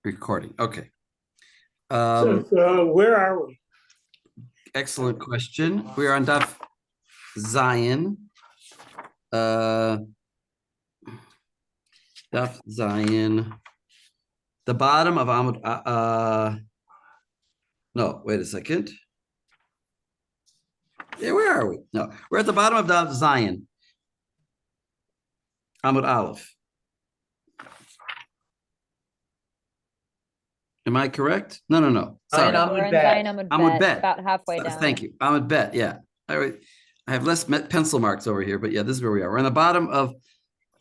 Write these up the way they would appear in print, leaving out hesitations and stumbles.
recording. Okay. So where are we? Excellent question. We are on Daf Zion. Daf Zion. The bottom of Amud. No, wait a second. Yeah, where are we? No, we're at the bottom of Daf Zion. Amud Aleph. Am I correct? No. Sorry. We're in Zion Amud Bet, about halfway down. Thank you. Amud Bet, yeah. I have less pencil marks over here, but yeah, this is where we are. We're on the bottom of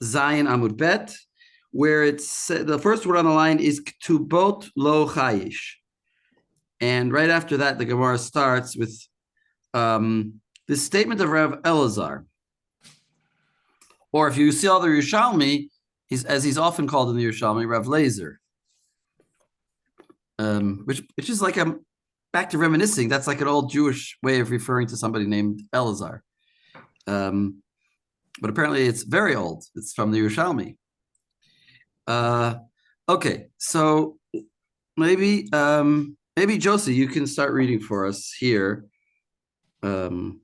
Zion Amud Bet, where it's the first word on the line is Ktubot Lo Chayish. And right after that, the Gemara starts with this statement of Rav Elazar. Or if you see all the Yerushalmi, as he's often called in the Yerushalmi, Rav Lazer. Which is like back to reminiscing. That's like an old Jewish way of referring to somebody named Elazar. But apparently it's very old. It's from the Yerushalmi. Okay, so maybe Josie, you can start reading for us here. Hold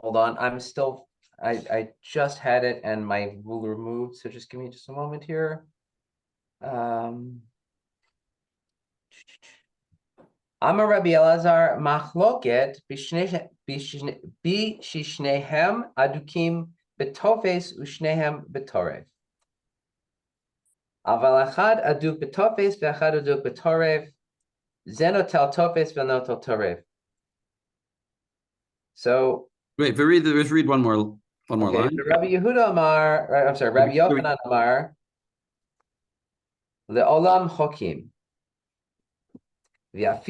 on, I just had it and my ruler moved, so just give me just a moment here. Amar Rabbi Elazar machloket b'shnehem adukim betofes u'shnehem betorev. Aval achad aduk betofes ve'achad aduk betorev. Zenotel tofes ve'notel torev. So wait, let's read one more line. So Rabbi Yehuda Amar, I'm sorry, Rabbi Yochanan Amar le'olam chokim. No.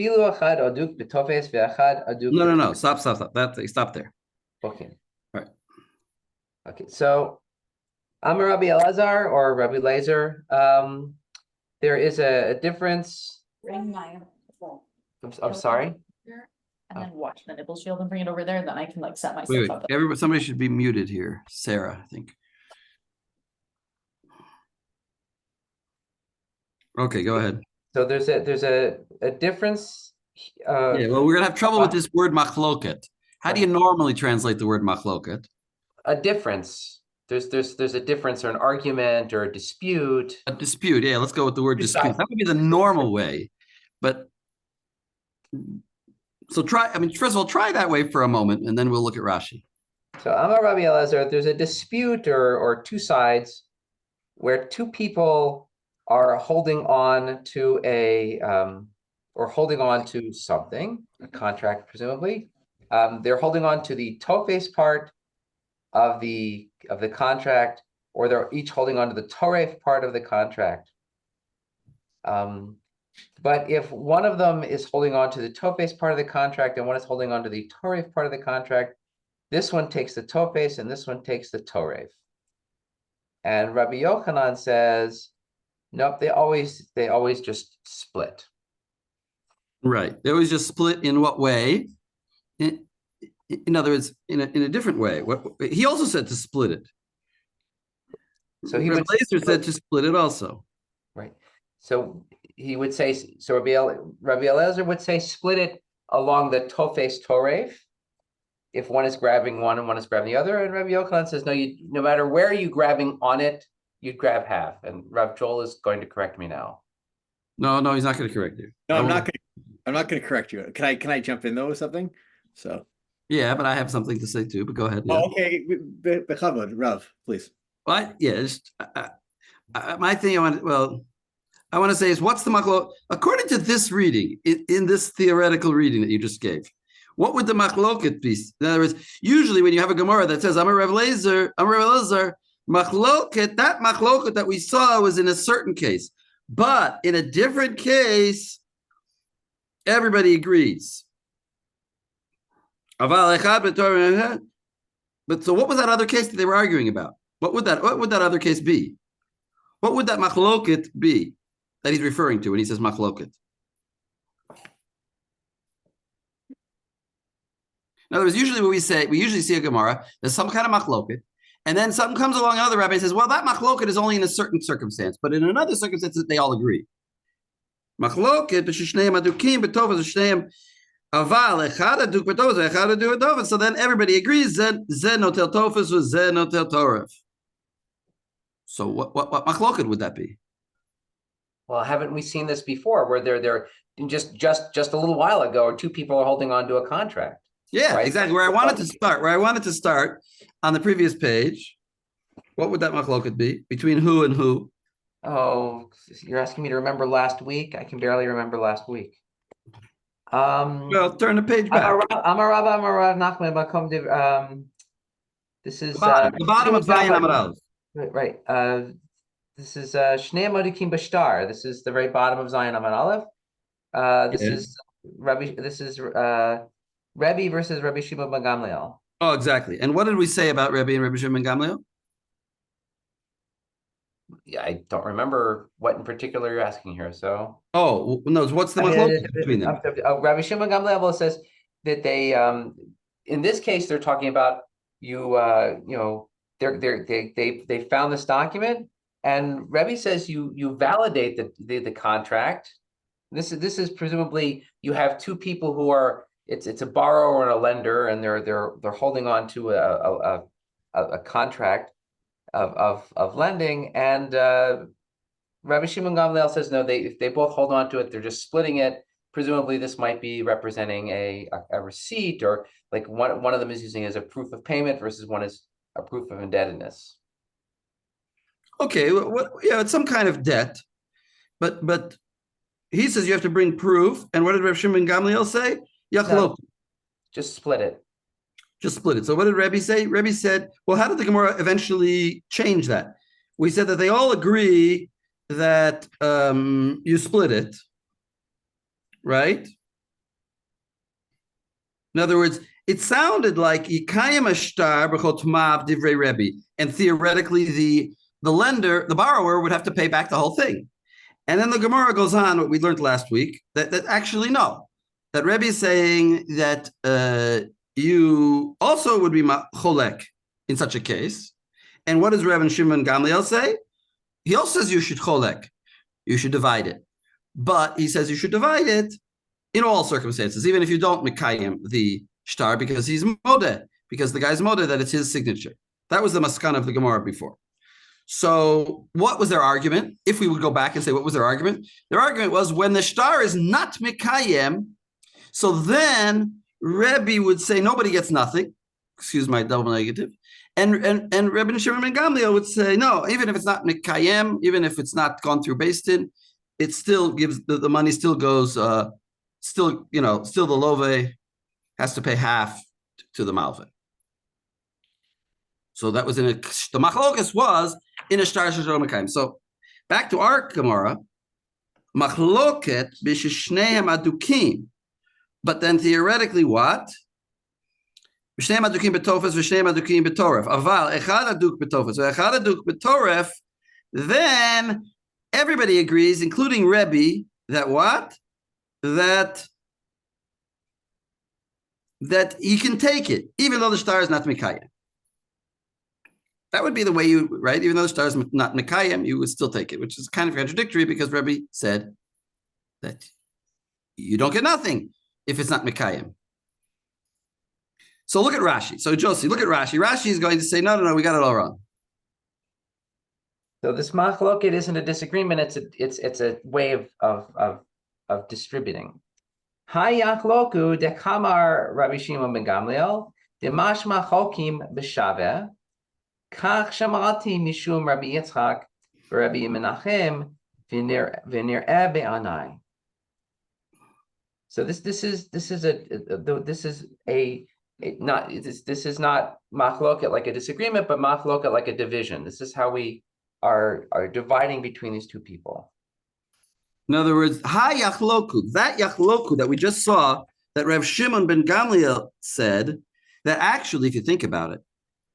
Stop there. Okay. Right. Okay. So I'm a Rabbi Elazar or Rabbi Lazer. There is a difference. Bring my I'm sorry. And then watch the nipple shield and bring it over there. Then I can like set myself up. Somebody should be muted here. Sarah, I think. Okay, go ahead. So there's a difference. Yeah, well, we're gonna have trouble with this word machloket. How do you normally translate the word machloket? A difference. There's a difference or an argument or a dispute. A dispute, yeah. Let's go with the word dispute. That would be the normal way, but so try. I mean, first of all, try that way for a moment, and then we'll look at Rashi. So Amar Rabbi Elazar, there's a dispute or two sides where two people are holding on to something, a contract presumably. They're holding on to the tofes part of the contract, or they're each holding on to the toref part of the contract. But if one of them is holding on to the tofes part of the contract and one is holding on to the toref part of the contract, this one takes the tofes and this one takes the toref. And Rabbi Yochanan says, nope, they always just split. Right. They always just split in what way? In other words, in a different way. He also said to split it. So he Rabbi Lazer said to split it also. Right. So he would say, so Rabbi Elazar would say split it along the tofes toref, if one is grabbing one and one is grabbing the other. And Rabbi Yochanan says, no, no matter where you're grabbing on it, you'd grab half. And Rav Joel is going to correct me now. No, he's not going to correct you. No, I'm not going to correct you. Can I jump in though with something? So yeah, but I have something to say too. But go ahead. Yeah. Oh, okay, Bechavod, Rav, please. Well, yeah. My thing I want to say is, what's the machlok? According to this reading, in this theoretical reading that you just gave, what would the machloket be? In other words, usually when you have a Gemara that says, I'm a Rav Elazar, machloket, that machloket that we saw was in a certain case. But in a different case, everybody agrees. But so what was that other case that they were arguing about? What would that other case be? What would that machloket be that he's referring to when he says machloket? In other words, usually we usually see a Gemara, there's some kind of machloket, and then something comes along, another rabbi says, well, that machloket is only in a certain circumstance, but in another circumstance, they all agree. Machloket b'shishneim adukim b'tovas v'shneim aval echad aduk b'tovas echad aduk b'tovas. So then everybody agrees that zeh notel tofas was zeh notel toref. So what machloket would that be? Well, haven't we seen this before where they're just a little while ago, or two people are holding on to a contract? Yeah, right? exactly. Where I wanted to start on the previous page, what would that machloket be? Between who and who? Oh, you're asking me to remember last week? I can barely remember last week. Well, turn the page back. Amarav Nachum Bakom Div. This is The bottom of Zayin Amud Aleph. Right. This is Shnei Amodikim Bashtar. This is the very bottom of Zayin Amud Aleph. This is Rabbi. This is Rebbe versus Rabbi Shimon ben Gamliel. Oh, exactly. And what did we say about Rebbe and Rabbi Shimon ben Gamliel? Yeah, I don't remember what in particular you're asking here. So. Oh no, what's the machloket between them? Rabbi Shimon ben Gamliel says that they, in this case, they're talking about they found this document, and Rebbe says you validate the contract. This is presumably you have two people who are it's a borrower and a lender, and they're holding on to a contract of lending, and Rabbi Shimon Gamliel says no, if they both hold on to it, they're just splitting it. Presumably this might be representing a receipt, or like one of them is using it as a proof of payment versus one is a proof of indebtedness. Okay, it's some kind of debt, but he says you have to bring proof. And what did Rabbi Shimon Gamliel say? No, just split it. Just split it. So what did Rebbe say? Rebbe said, well, how did the Gemara eventually change that? We said that they all agree that you split it, right? In other words, it sounded like Yikayim Ashtar B'chot Mav Divrei Rebbe, and theoretically the lender, the borrower, would have to pay back the whole thing. And then the Gemara goes on, what we learned last week, that actually no, that Rebbe is saying that you also would be cholek in such a case. And what does Rabbi Shimon Gamliel say? He also says you should cholek, you should divide it. But he says you should divide it in all circumstances, even if you don't mekayim the shtar, because he's modeh, because the guy's modeh that it's his signature. That was the maskan of the Gemara before. So what was their argument? If we would go back and say what was their argument? Their argument was when the shtar is not mekayim, so then Rebbe would say nobody gets nothing. Excuse my double negative. And Rebbe Shimon ben Gamliel would say no, even if it's not mekayem, even if it's not gone through Beis Din, it still gives the money still goes still the love has to pay half to the malveh. So that was the machlokas was in a shtar shel mekayem. So back to our Gemara, machloket b'shishneim adukim. But then theoretically, what? V'shneim adukim b'tofes, v'shneim adukim b'toref. Aval echad aduk b'tofes, v'echad aduk b'toref. Then everybody agrees, including Rebbe, that what? That you can take it, even though the shtar is not mekayem. That would be the way you, right? Even though the shtar is not mekayem, you would still take it, which is kind of contradictory because Rebbe said that you don't get nothing if it's not mekayem. So look at Rashi. So Josie, look at Rashi. Rashi is going to say, no, we got it all wrong. So this machloket isn't a disagreement. It's a way of distributing. Hayachloku de kamar Rabbi Shimon ben Gamliel de mashma chokim b'shaveh kach shamalti mishum Rabbi Yitzchak v'Rabbi Menachem v'nir'eh be'anai. So this is not machloket like a disagreement, but machloket like a division. This is how we are dividing between these two people. In other words, yachloku, that yachloku that we just saw, that Rav Shimon ben Gamliel said, that actually, if you think about it,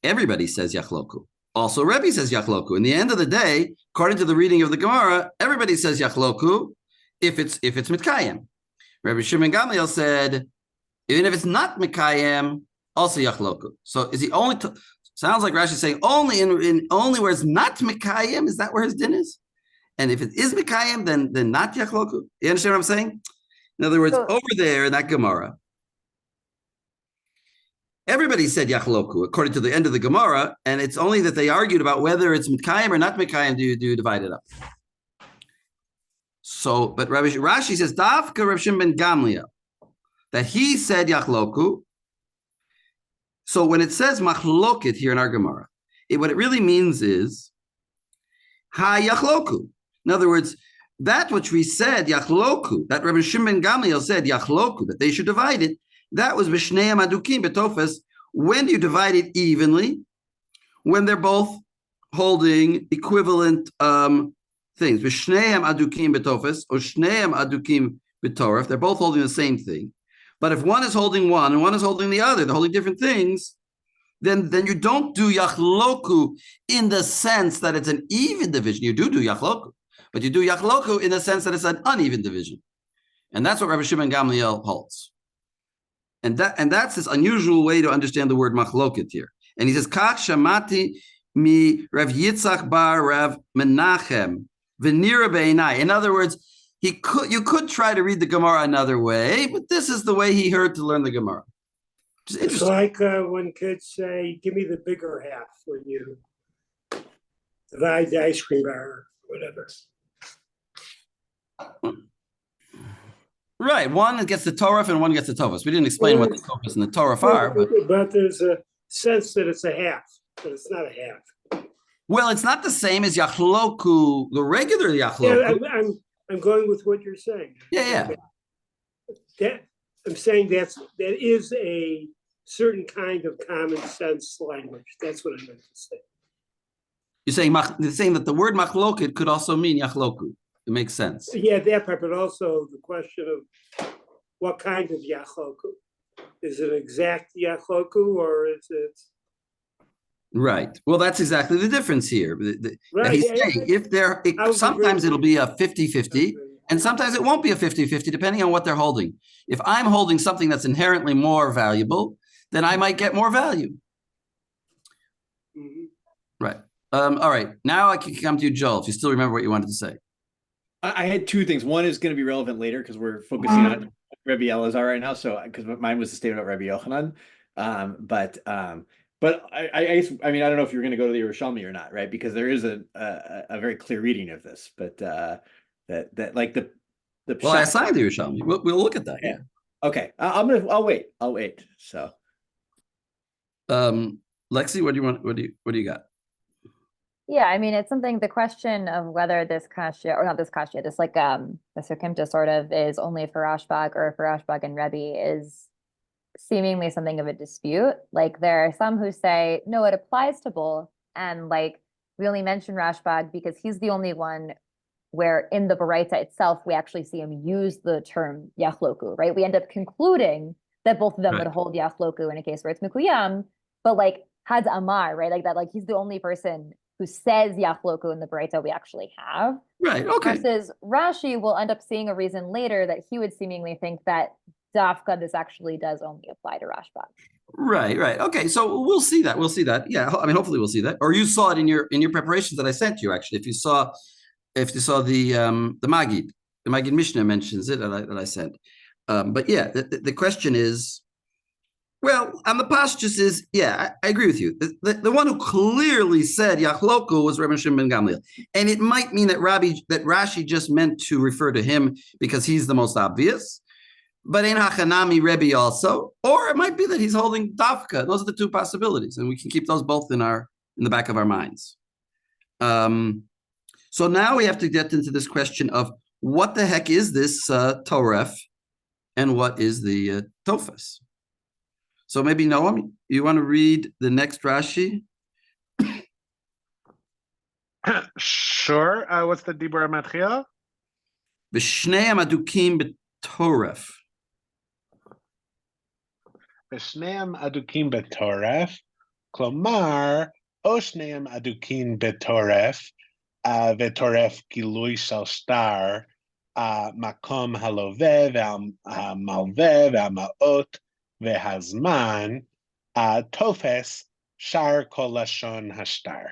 everybody says yachloku. Also, Rebbe says yachloku. In the end of the day, according to the reading of the Gemara, everybody says yachloku if it's mitkayem. Rabbi Shimon Gamliel said, even if it's not mekayem, also yachloku. So is he only? Sounds like Rashi saying only in only where it's not mekayem. Is that where his din is? And if it is Mikayim, then not Yachloku. You understand what I'm saying? In other words, over there in that Gemara, everybody said Yachloku according to the end of the Gemara, and it's only that they argued about whether it's Mikayim or not Mikayim. Do you divide it up? So, but Rashi says Dafka Rav Shimon ben Gamliel that he said Yachloku. So when it says Machloket here in our Gemara, what it really means is Ha Yachloku. In other words, that which we said Yachloku, that Rabbi Shimon ben Gamliel said Yachloku, that they should divide it. That was B'Shnei Adukim B'Tofes. When do you divide it evenly? When they're both holding equivalent things. B'Shneim Adukim B'Tofes or Shneim Adukim B'Torah. They're both holding the same thing. But if one is holding one and one is holding the other, they're holding different things, then you don't do Yachloku in the sense that it's an even division. You do Yachloku, but you do Yachloku in the sense that it's an uneven division. And that's what Rabbi Shimon Gamliel holds. And that's this unusual way to understand the word machloket here. And he says, Kach shamati mi Rav Yitzchak bar Rav Menachem v'nira be'inai. In other words, you could try to read the Gemara another way, but this is the way he heard to learn the Gemara. It's like when kids say, give me the bigger half when you divide the ice cream bar or whatever. Right, one gets the Torah and one gets the Tovas. We didn't explain what the Tovas and the Torah are, but there's a sense that it's a half, but it's not a half. Well, it's not the same as Yachloku, the regular Yachloku. Yeah, I'm going with what you're saying. Yeah. I'm saying that is a certain kind of common sense language. That's what I meant to say. You're saying that the word machloket could also mean Yachloku. It makes sense. Yeah, that part, but also the question of what kind of Yachloku. Is it exact Yachloku or is it? Right. Well, that's exactly the difference here. Right. He's saying sometimes it'll be a 50-50, and sometimes it won't be a 50-50, depending on what they're holding. If I'm holding something that's inherently more valuable, then I might get more value. Mm-hmm. Right. All right. Now I can come to you, Joel, if you still remember what you wanted to say. I had two ththings. One is going to be relevant later because we're focusing on Rebbe Elazar right now. So because mine was the statement about Rebbe Yochanan. But I mean, I don't know if you're going to go to the Yerushalmi or not, right? Because there is a very clear reading of this, but that like the well, I assigned the Yerushalmi. We'll look at that. Yeah. Okay. I'll wait. So, Lexi, what do you want? What do you got? Yeah, I mean, it's something, the question of whether this kasha, or not this kasha, this like the Sukimta sort of is only for Rashbag or for Rashbag and Rebbe is seemingly something of a dispute. Like there are some who say, no, it applies to both. And like we only mention Rashbag because he's the only one where in the Baraita itself, we actually see him use the term Yachloku, right? We end up concluding that both of them would hold Yachloku in a case where it's Mikuyam, but like Had Amar, right? Like that, like he's the only person who says Yachloku in the Baraita we actually have. Right, okay. Versus Rashi will end up seeing a reason later that he would seemingly think that Dafka, this actually does only apply to Rashbag. Right. Okay, so we'll see that. Yeah, I mean, hopefully we'll see that. Or you saw it in your preparations that I sent you, actually. If you saw the Magid Mishnah mentions it that I sent. But yeah, the question is, well, on the pashtus is, yeah, I agree with you. The one who clearly said Yachloku was Rabbi Shimon ben Gamliel. And it might mean that Rashi just meant to refer to him because he's the most obvious. But in Hachanami Rebbe also, or it might be that he's holding Dafka. Those are the two possibilities, and we can keep those both in the back of our minds. So now we have to get into this question of what the heck is this Toref, and what is the Tofes? So maybe Noam, you want to read the next Rashi? Sure. What's the Dibur Matchia? B'shnei amadukim b'toref. B'shneim adukim betoref, klomar, o shneim adukim betoref, vetoref gilui shel star, makom haloveh, ve'amalveh, ve'amaot, ve'hazman, tofes, shar kol lashon hashtar.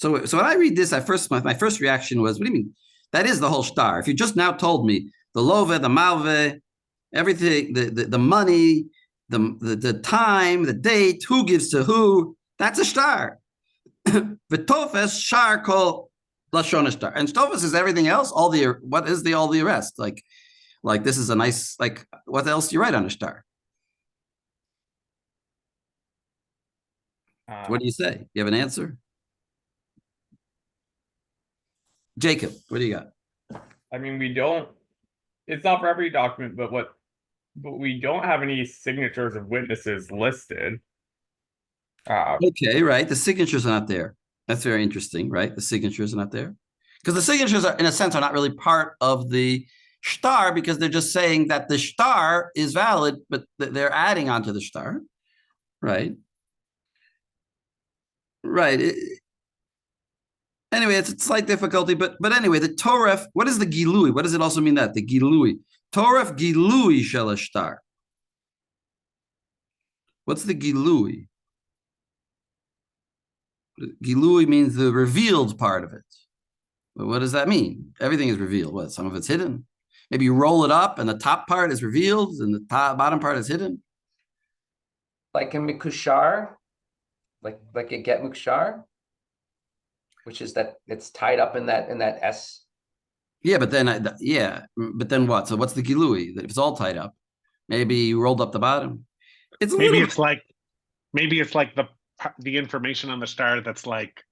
So when I read this, my first reaction was, what do you mean? That is the whole star. If you just now told me the love, the malve, everything, the money, the time, the date, who gives to who, that's a star. V'tofes shar kol lashon star, and tofes is everything else. All the rest? Like this is a nice, like, what else do you write on a star? What do you say? You have an answer? Jacob, what do you got? I mean, we don't, it's not for every document, but we don't have any signatures of witnesses listed. Okay, right. The signatures are not there. That's very interesting, right? The signatures are not there. Because the signatures are, in a sense, are not really part of the star, because they're just saying that the star is valid, but they're adding onto the star, right? Right. Anyway, it's a slight difficulty, but anyway, the Toref, what is the Gilui? What does it also mean that? The Gilui. Toref Gilui shel star. What's the Gilui? Gilui means the revealed part of it. But what does that mean? Everything is revealed. What? Some of it's hidden. Maybe you roll it up and the top part is revealed and the bottom part is hidden. Like a mikushar, like a get mukshar, which is that it's tied up in that S. Yeah, but then what? So what's the Gilui? If it's all tied up, maybe you rolled up the bottom. Maybe it's like the information on the star that's like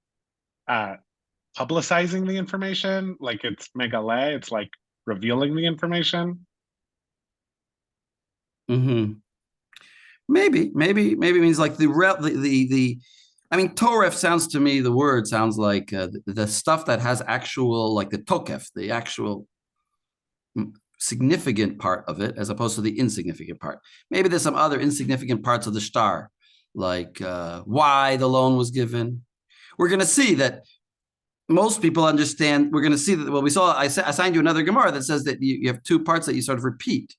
publicizing the information, like it's megale, it's like revealing the information. Mm-hmm. Maybe means like the I mean, Toref sounds to me, the word sounds like the stuff that has actual, like the tokef, the actual significant part of it, as opposed to the insignificant part. Maybe there's some other insignificant parts of the star, like why the loan was given. We're going to see that most people understand. We're going to see that, well, I assigned you another Gemara that says that you have two parts that you sort of repeat.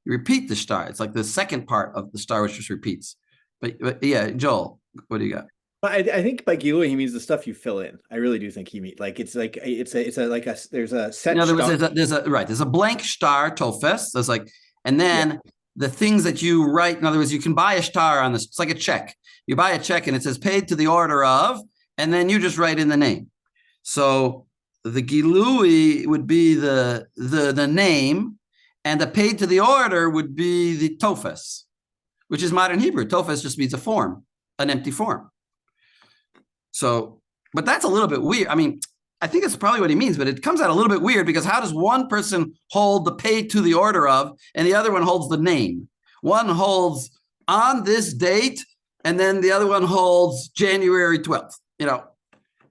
You repeat the star. It's like the second part of the star which just repeats. But yeah, Joel, what do you got? I think by Gilui he means the stuff you fill in. I really do think he means like it's there's a set. In other words, there's a blank star tofes. There's like, and then the things that you write. In other words, you can buy a star on this. It's like a check. You buy a check and it says paid to the order of, and then you just write in the name. So the Gilui would be the name, and the paid to the order would be the tofes, which is modern Hebrew. Tofes just means a form, an empty form. So, but that's a little bit weird. I mean, I think that's probably what he means, but it comes out a little bit weird, because how does one person hold the paid to the order of, and the other one holds the name? One holds on this date, and then the other one holds January 12th.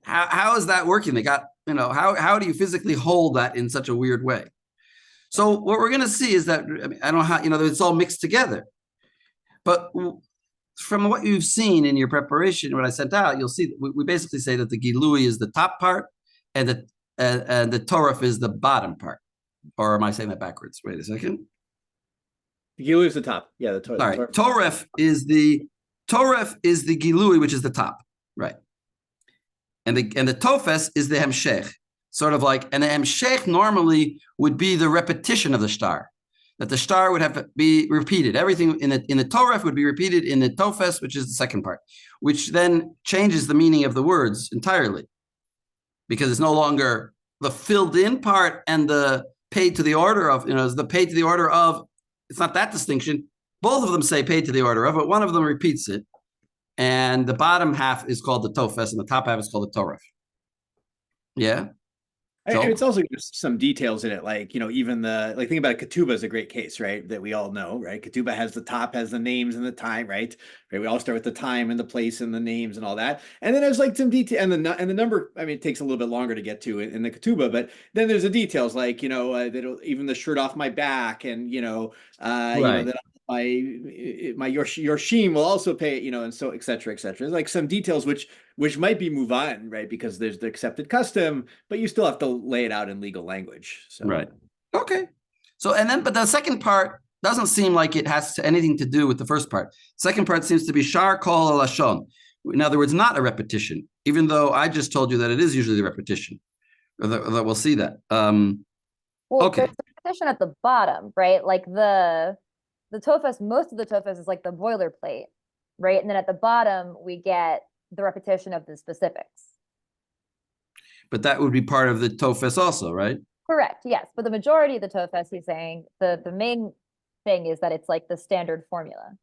How is that working? They got, how do you physically hold that in such a weird way? So what we're going to see is that, I mean, I don't know how, it's all mixed together. But from what you've seen in your preparation, what I sent out, you'll see that we basically say that the Gilui is the top part, and the Toref is the bottom part. Or am I saying that backwards? Wait a second. The Gilui is the top. Yeah, the Toref. All right. Toref is the Gilui, which is the top, right? And the Tofes is the Hemshech, sort of like, and the Hemshech normally would be the repetition of the star. That the star would have to be repeated. Everything in the Toref would be repeated in the Tofes, which is the second part, which then changes the meaning of the words entirely, because it's no longer the filled in part and the paid to the order of, the paid to the order of, it's not that distinction. Both of them say paid to the order of, but one of them repeats it. And the bottom half is called the Tofes and the top half is called the Toref. Yeah. And it's also just some details in it, like, even think about Ketubah is a great case, right? That we all know, right? Ketubah has the top, has the names and the time, right? We all start with the time and the place and the names and all that. And then there's like some detail and the number. I mean, it takes a little bit longer to get to in the Ketubah, but then there's the details, like, that even the shirt off my back, and right. that my Yorshim will also pay, and so et cetera, et cetera. Like some details which might be muvan, right? Because there's the accepted custom, but you still have to lay it out in legal language. So. Right. Okay. So, but the second part doesn't seem like it has anything to do with the first part. Second part seems to be shar kol lashon, In other words, not a repetition, even though I just told you that it is usually the repetition, or that we'll see that. Well, Okay. there's a repetition at the bottom, right? Like the Tofas, most of the Tofas is like the boilerplate, right? And then at the bottom, we get the repetition of the specifics. But that would be part of the Tofes also, right? Correct, yes. But the majority of the Tofas, he's saying, the main thing is that it's like the standard formula.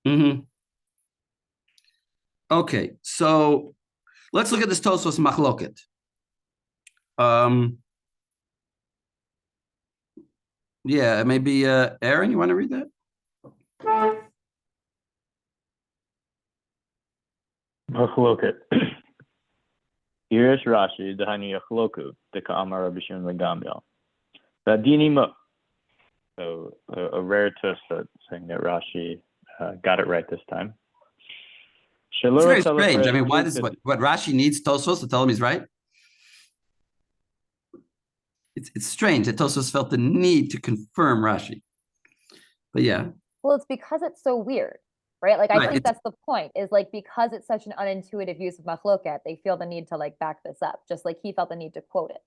Mm-hmm. Okay, so let's look at this Tosfos Machloket. Yeah, maybe Aaron, you want to read that? Machloket. Irish Rashi, Dahani Yachloku, the Ka'amar Rabbi Shimon Gamliel. Vadini Mo. So a rare Tosfot saying that Rashi got it right this time. It's very strange. I mean, why does what Rashi needs Tosfos to tell him he's right? It's strange that Tosfos felt the need to confirm Rashi. But yeah. Well, it's because it's so weird, right? Like, I Right, think that's the point, is like, because it's such an unintuitive use of machloket, they feel the need to like back this up, just like he felt the need to quote it.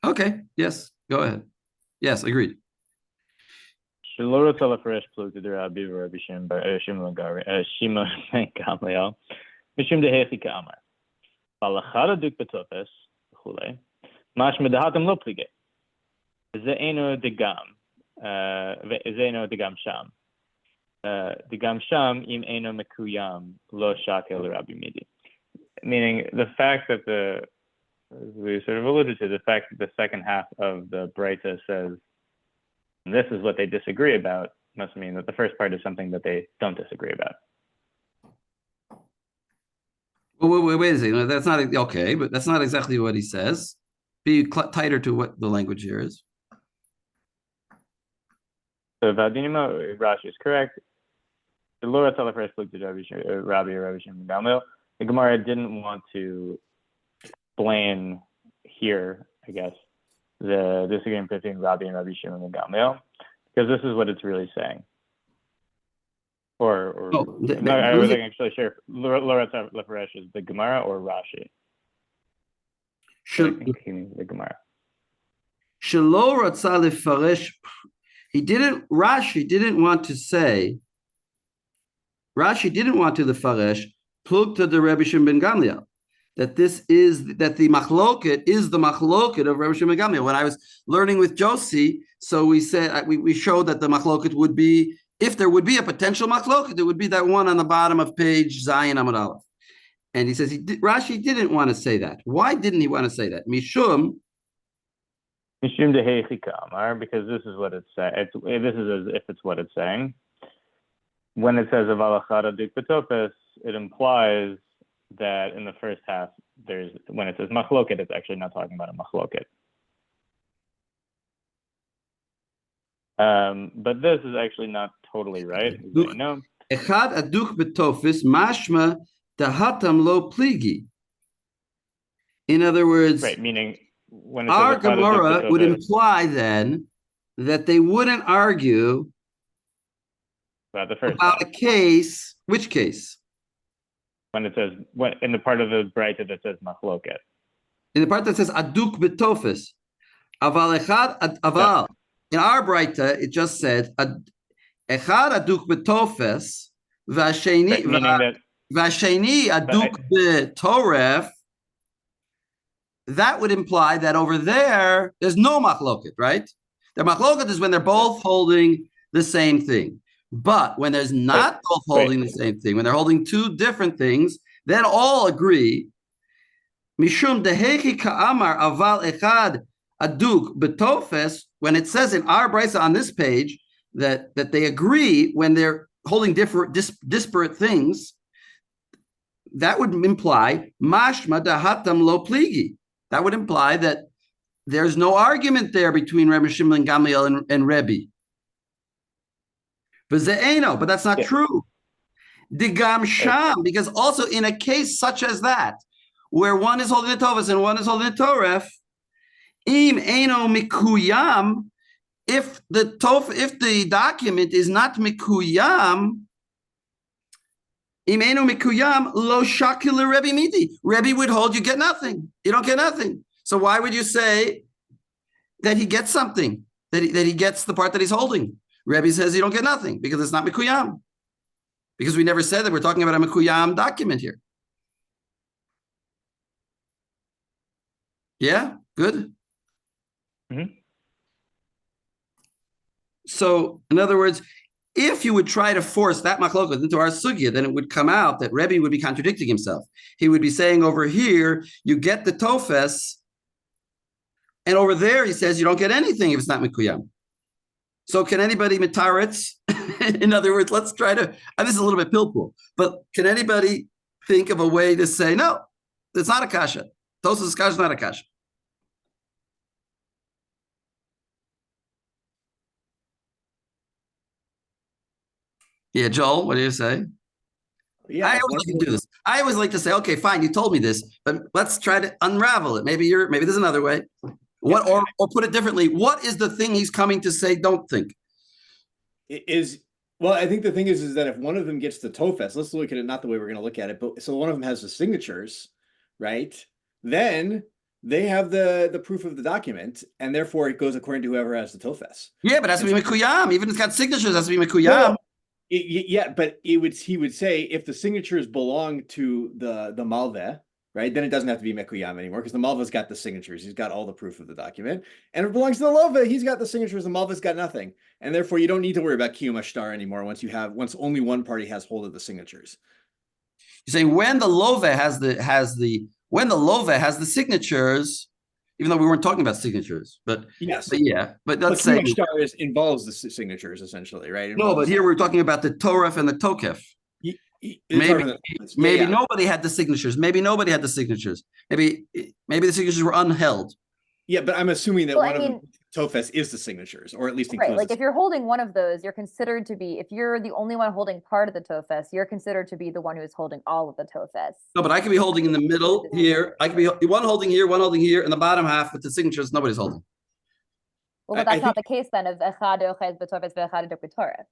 Okay, yes, go ahead. Yes, agreed. Shalora Telefresh Plug to the Rabbi Rabbi Shimon Gamliel. Mishum de Hechi Ka'amar. Balachara Duk Betofes, Chule. Mash Medahatim Lo Plige. Ze'eno Degam. Ze'eno Degam Sham. Degam Sham im Eno Mekuyam Lo Shakel Rabbi Midi. Meaning the fact that as we sort of alluded to, the fact that the second half of the Breita says this is what they disagree about must mean that the first part is something that they don't disagree about. Wait a second. That's not okay, but that's not exactly what he says. Be tighter to what the language here is. So Vadinima, Rashi is correct. The Laura Telefresh looked at Rabbi Shimon Gamliel. The Gemara didn't want to explain here, I guess, the disagreement between Rabbi and Rabbi Shimon and Gamliel, because this is what it's really saying. I wasn't actually sure if Laura Telefresh is the Gemara or Rashi. I think he means the Gemara. Rashi didn't want to lefaresh plugta de Rebbe Shimon ben Gamliel, that the machloket is the machloket of Rebbe Shimon ben Gamliel. When I was learning with Josie, so we said we showed that the machloket would be, if there would be a potential machloket, it would be that one on the bottom of page Zayin Amud Aleph. And he says Rashi didn't want to say that. Why didn't he want to say that? Mishum de Heichi Ka'amar, because this is what it's saying. This is as if it's what it's saying. When it says Avalachara Duk Betofes, it implies that in the first half, when it says machloket, it's actually not talking about a machloket. But this is actually not totally right. No. Echad aduk betofes mashma dahatam lo pligi. In other words, right, meaning when our Gemara would imply then that they wouldn't argue about a case. Which case? When it says in the part of the Breita that says machloket. In the part that says aduk betofes, aval echad aval. In our Breita, it just said echad aduk betofes v'asheni aduk betoref. That would imply that over there's no machloket, right? The machloket is when they're both holding the same thing. But when there's not both holding the same thing, when they're holding two different things, then all agree. Mishum dehechi ka'amar aval echad aduk betofes, when it says in our brisa on this page that they agree when they're holding different disparate things, that would imply mashma dahatam lo pligi. That would imply that there's no argument there between Rebbe Shimon and Gamliel and Rebbe. But that's not true. Digam sham, because also in a case such as that, where one is holding the tovas and one is holding the toref, im eno mikuyam, if the document is not mikuyam, Imenu mikuyam lo shakila Rebbe midi. Rebbe would hold you get nothing. You don't get nothing. So why would you say that he gets something? That he gets the part that he's holding? Rebbe says you don't get nothing because it's not mikuyam. Because we never said that we're talking about a mikuyam document here. Yeah, good. Mhm. So, in other words, if you would try to force that machloket into our sugya, then it would come out that Rebbe would be contradicting himself. He would be saying over here, you get the tofes, and over there he says you don't get anything if it's not mikuyam. So can anybody mitaretz? In other words, let's try to, and this is a little bit pilpul, but can anybody think of a way to say, no, it's not a kasha. Tosas kasha is not a kasha. Yeah, Joel, what do you say? Yeah, I always like to do this. I always like to say, okay, fine, you told me this, but let's try to unravel it. Maybe there's another way. What or put it differently, what is the thing he's coming to say don't think? Well, I think the thing is that if one of them gets the tofes, let's look at it not the way we're going to look at it, but so one of them has the signatures, right? Then they have the proof of the document, and therefore it goes according to whoever has the tofes. Yeah, but it has to be mikuyam. Even if it's got signatures, it has to be mikuyam. Yeah, but he would say if the signatures belong to the malveh, right, then it doesn't have to be mekuyam anymore because the malveh's got the signatures. He's got all the proof of the document. And if it belongs to the loveh, he's got the signatures. The malveh's got nothing. And therefore, you don't need to worry about kiyum ashtar anymore once only one party has hold of the signatures. You say when the loveh has the signatures, even though we weren't talking about signatures, but yes, but let's say kiyum ashtar involves the signatures essentially, right? No, but here we're talking about the Torah and the Tokef. Maybe nobody had the signatures. Maybe nobody had the signatures. Maybe the signatures were unheld. Yeah, but I'm assuming that one of the tofes is the signatures, or at least right. Like if you're holding one of those, you're considered to be. If you're the only one holding part of the tofes, you're considered to be the one who is holding all of the tofes. No, but I could be holding in the middle here. I could be one holding here, and the bottom half with the signatures nobody's holding. Well, but that's not the case then of echad ochez b'tofes ve'echad b'torah.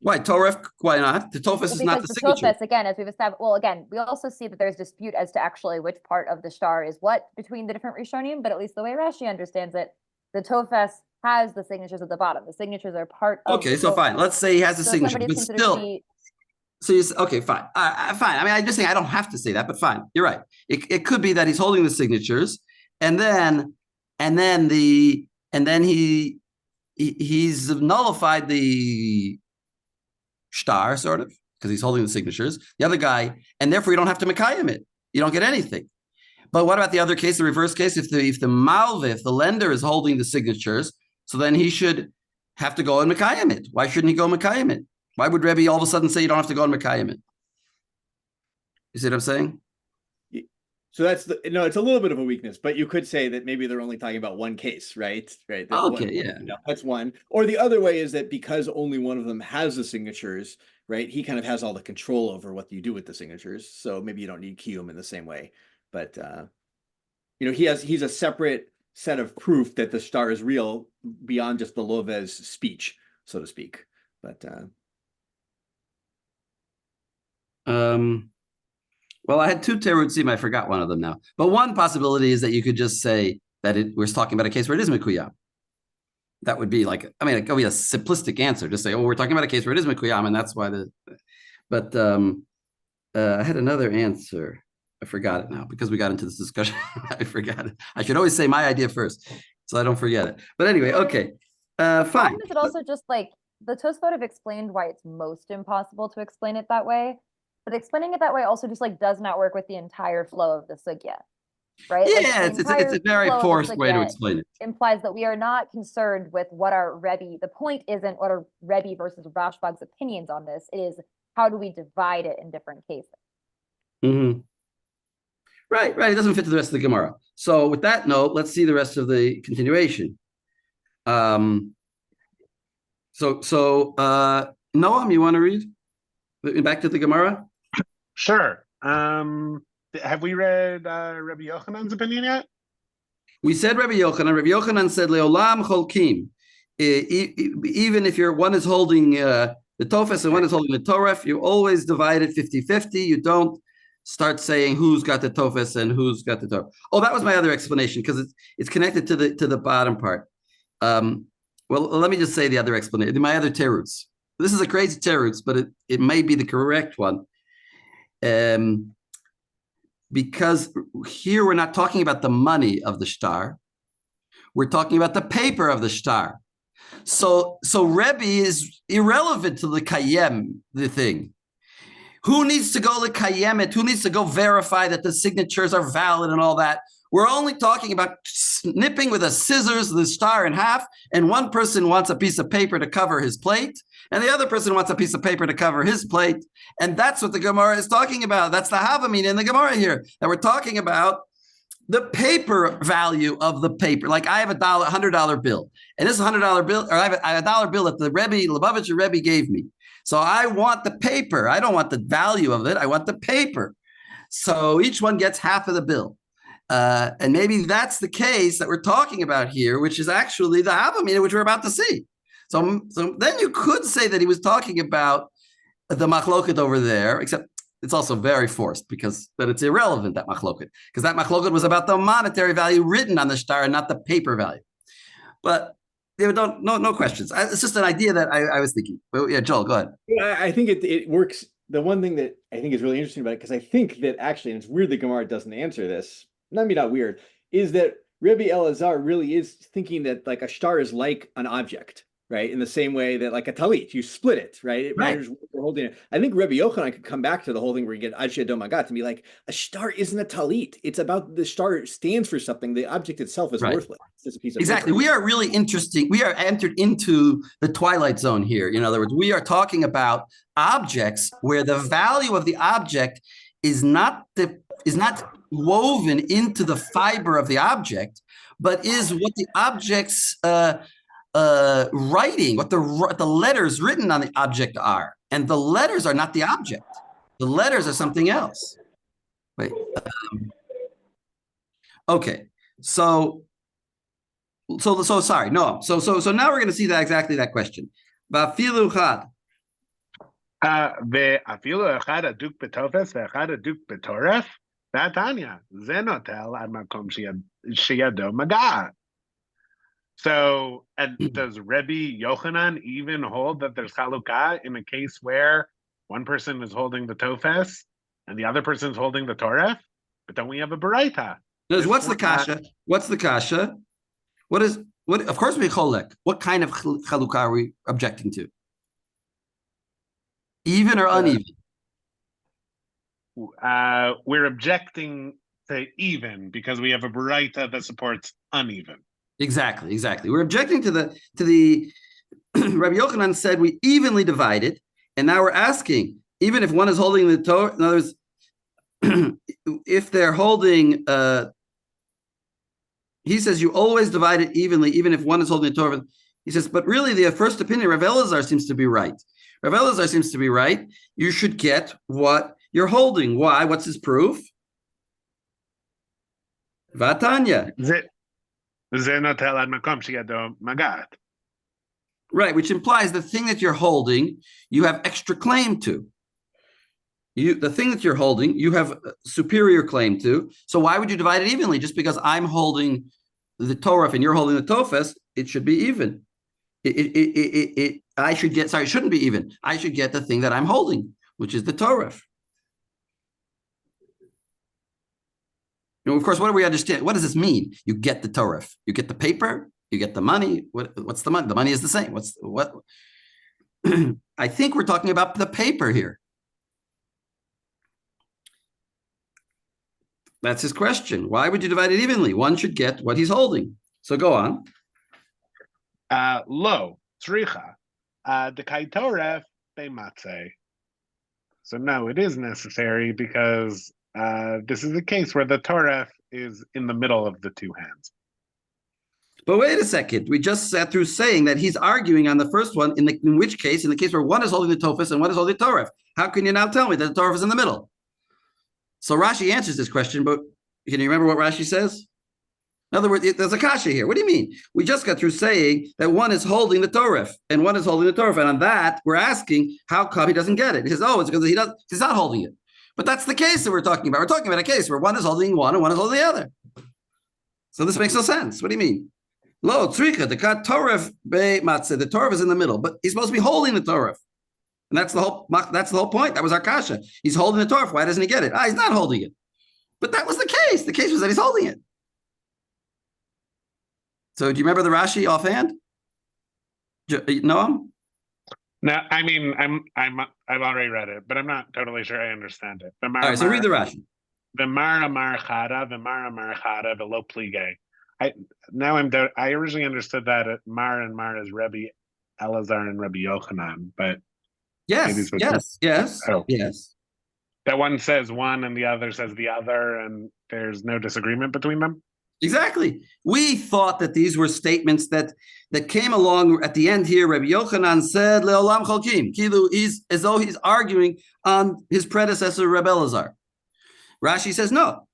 Why Torah? Why not? The tofes is not the signature. Tofes, again, as we've established, well, again, we also see that there's dispute as to actually which part of the star is what between the different Rishonim, but at least the way Rashi understands it, the tofes has the signatures at the bottom. The signatures are part of. Okay, so fine. Let's say he has the signature, but still. So you say, okay, fine, fine. I mean, I'm just saying I don't have to say that, but fine. You're right. It could be that he's holding the signatures, and then he's nullified the star, sort of, because he's holding the signatures. The other guy, and therefore you don't have to mekayim it. You don't get anything. But what about the other case, the reverse case? If the malveh, if the lender is holding the signatures, so then he should have to go and mekayim it. Why shouldn't he go mekayim it? Why would Rebbe all of a sudden say you don't have to go and mekayim it? You see what I'm saying? So it's a little bit of a weakness, but you could say that maybe they're only talking about one case, right? Right. That's one. Or the other way is that because only one of them has the signatures, right? He kind of has all the control over what you do with the signatures. So maybe you don't need kiyum in the same way. But he's a separate set of proof that the star is real beyond just the loveh's speech, so to speak. But well, I had two terutzim. I forgot one of them now. But one possibility is that you could just say that we're talking about a case where it is mikuyam. That would be like, I mean, it could be a simplistic answer. Just say, oh, we're talking about a case where it is mikuyam, and that's why But I had another answer. I forgot it now because we got into this discussion. I forgot it. I should always say my idea first, so I don't forget it. But anyway, okay, fine. Is it also just like the Tosfot have explained why it's most impossible to explain it that way? But explaining it that way also just like does not work with the entire flow of the sugya, right? Yeah, it's a very forced way to explain it. Implies that we are not concerned with what our Rebbe, the point isn't what our Rebbe versus Rashbag's opinions on this. It is how do we divide it in different cases. Mm-hmm. Right. It doesn't fit to the rest of the Gemara. So with that note, let's see the rest of the continuation. So Noam, you want to read back to the Gemara? Sure. Have we read Rabbi Yochanan's opinion yet? We said Rabbi Yochanan. Rabbi Yochanan said Leolam Cholkim. Even if one is holding the Tofes and one is holding the Toref, you always divide it 50-50. You don't start saying who's got the Tofes and who's got the Toref. Oh, that was my other explanation because it's connected to the bottom part. Well, let me just say the other explanation, my other teruts. This is a crazy teruts, but it may be the correct one. Because here we're not talking about the money of the shtar. We're talking about the paper of the shtar. So Rebbe is irrelevant to the kayem, the thing. Who needs to go to kayem it? Who needs to go verify that the signatures are valid and all that? We're only talking about snipping with a scissors the shtar in half, and one person wants a piece of paper to cover his plate, and the other person wants a piece of paper to cover his plate, and that's what the Gemara is talking about. That's the Havamina in the Gemara here, that we're talking about the paper value of the paper. Like I have $100 bill, and this $100 bill, or I have a dollar bill that the Lubavitcher Rebbe gave me. So I want the paper. I don't want the value of it. I want the paper. So each one gets half of the bill. And maybe that's the case that we're talking about here, which is actually the Havamina, which we're about to see. So then you could say that he was talking about the machloket over there, except it's also very forced because then it's irrelevant, that machloket, because that machloket was about the monetary value written on the shtar and not the paper value. But no questions. It's just an idea that I was thinking. But yeah, Joel, go ahead. I think it works. The one thing that I think is really interesting about it, because I think that actually, and it's weird that Gemara doesn't answer this, not weird, is that Rebbe Elazar really is thinking that like a shtar is like an object, right? In the same way that like a talit, you split it, right? It matters what you're holding it. I think Rebbe Yochanan could come back to the whole thing where you get Ad She'adom Magat and be like, a shtar isn't a talit. It's about the shtar stands for something. The object itself is worthless. It's just a piece of exactly. paper. We are really interesting. We are entered into the twilight zone here. In other words, we are talking about objects where the value of the object is not woven into the fiber of the object, but is what the object's writing, what the letters written on the object are. And the letters are not the object. The letters are something else. Wait. Okay. So sorry. No. So now we're going to see that exactly that question. Vafilu chad. ואפילו אחד הדוק בטופס ואחד הדוק בטורף, והתניא, זה נוטל עד מקום שידו מגעת. So, and does Rebbe Yochanan even hold that there's chalukah in a case where one person is holding the tofes and the other person is holding the toref? But don't we have a baraita? What's the kasha? What's the kasha? What? Of course we cholek. What kind of chalukah are we objecting to? Even or uneven? We're objecting to even because we have a baraita that supports uneven. Exactly. We're objecting to the Rabbi Yochanan said we evenly divided, and now we're asking, even if one is holding the Torah, in other words, if they're holding, he says you always divide it evenly, even if one is holding the Torah. He says, but really the first opinion, Rav Elazar seems to be right. You should get what you're holding. Why? What's his proof? Vatanya. Right, which implies the thing that you're holding, you have extra claim to. The thing that you're holding, you have a superior claim to. So why would you divide it evenly? Just because I'm holding the Torah and you're holding the Tofes, it should be even. It shouldn't be even. I should get the thing that I'm holding, which is the Torah. Of course, what do we understand? What does this mean? You get the Torah. You get the paper. You get the money. What's the money? The money is the same. What? I think we're talking about the paper here. That's his question. Why would you divide it evenly? One should get what he's holding. So go on. Lo tzricha dekai toref bematze. So no, it is necessary because this is a case where the Torah is in the middle of the two hands. But wait a second. We just sat through saying that he's arguing on the first one, in the case where one is holding the Tofes and one is holding the Torah. How can you now tell me that the Torah is in the middle? So Rashi answers this question, but can you remember what Rashi says? In other words, there's a kasha here. What do you mean? We just got through saying that one is holding the Torah and one is holding the Torah. And on that, we're asking how come he doesn't get it. He says, oh, it's because he's not holding it. But that's the case that we're talking about. We're talking about a case where one is holding one and one is holding the other. So this makes no sense. What do you mean? Lo, tzrika, the Torah be matzah. The Torah is in the middle, but he's supposed to be holding the Torah. And that's the whole point. That was our kasha. He's holding the Torah. Why doesn't he get it? He's not holding it. But that was the case. The case was that he's holding it. So do you remember the Rashi offhand? Noam? No, I mean, I've already read it, but I'm not totally sure I understand it. All right, so read the Rashi. V'mar amar chada, v'mar amar chada, v'lo plige. I originally understood that Mar and Mar is Rebbe Elazar and Rebbe Yochanan, but yes. Oh. Yes. That one says one and the other says the other, and there's no disagreement between them. Exactly. We thought that these were statements that came along at the end here. Rabbi Yochanan said, "Leolam cholkim." Kilu, he's as though he's arguing on his predecessor, Rabbi Elazar. Rashi says no.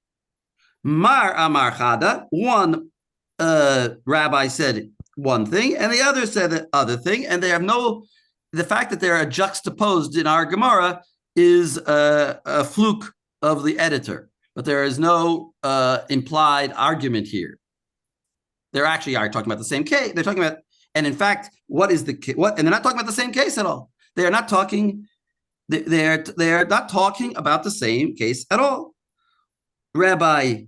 Mar amar chada. One rabbi said one thing, and the other said the other thing, and they have no. The fact that they are juxtaposed in our Gemara is a fluke of the editor. But there is no implied argument here. They're actually are talking about the same case. They're talking about, and in fact, what is the what? And they're not talking about the same case at all. They are not talking. They are not talking about the same case at all. Rabbi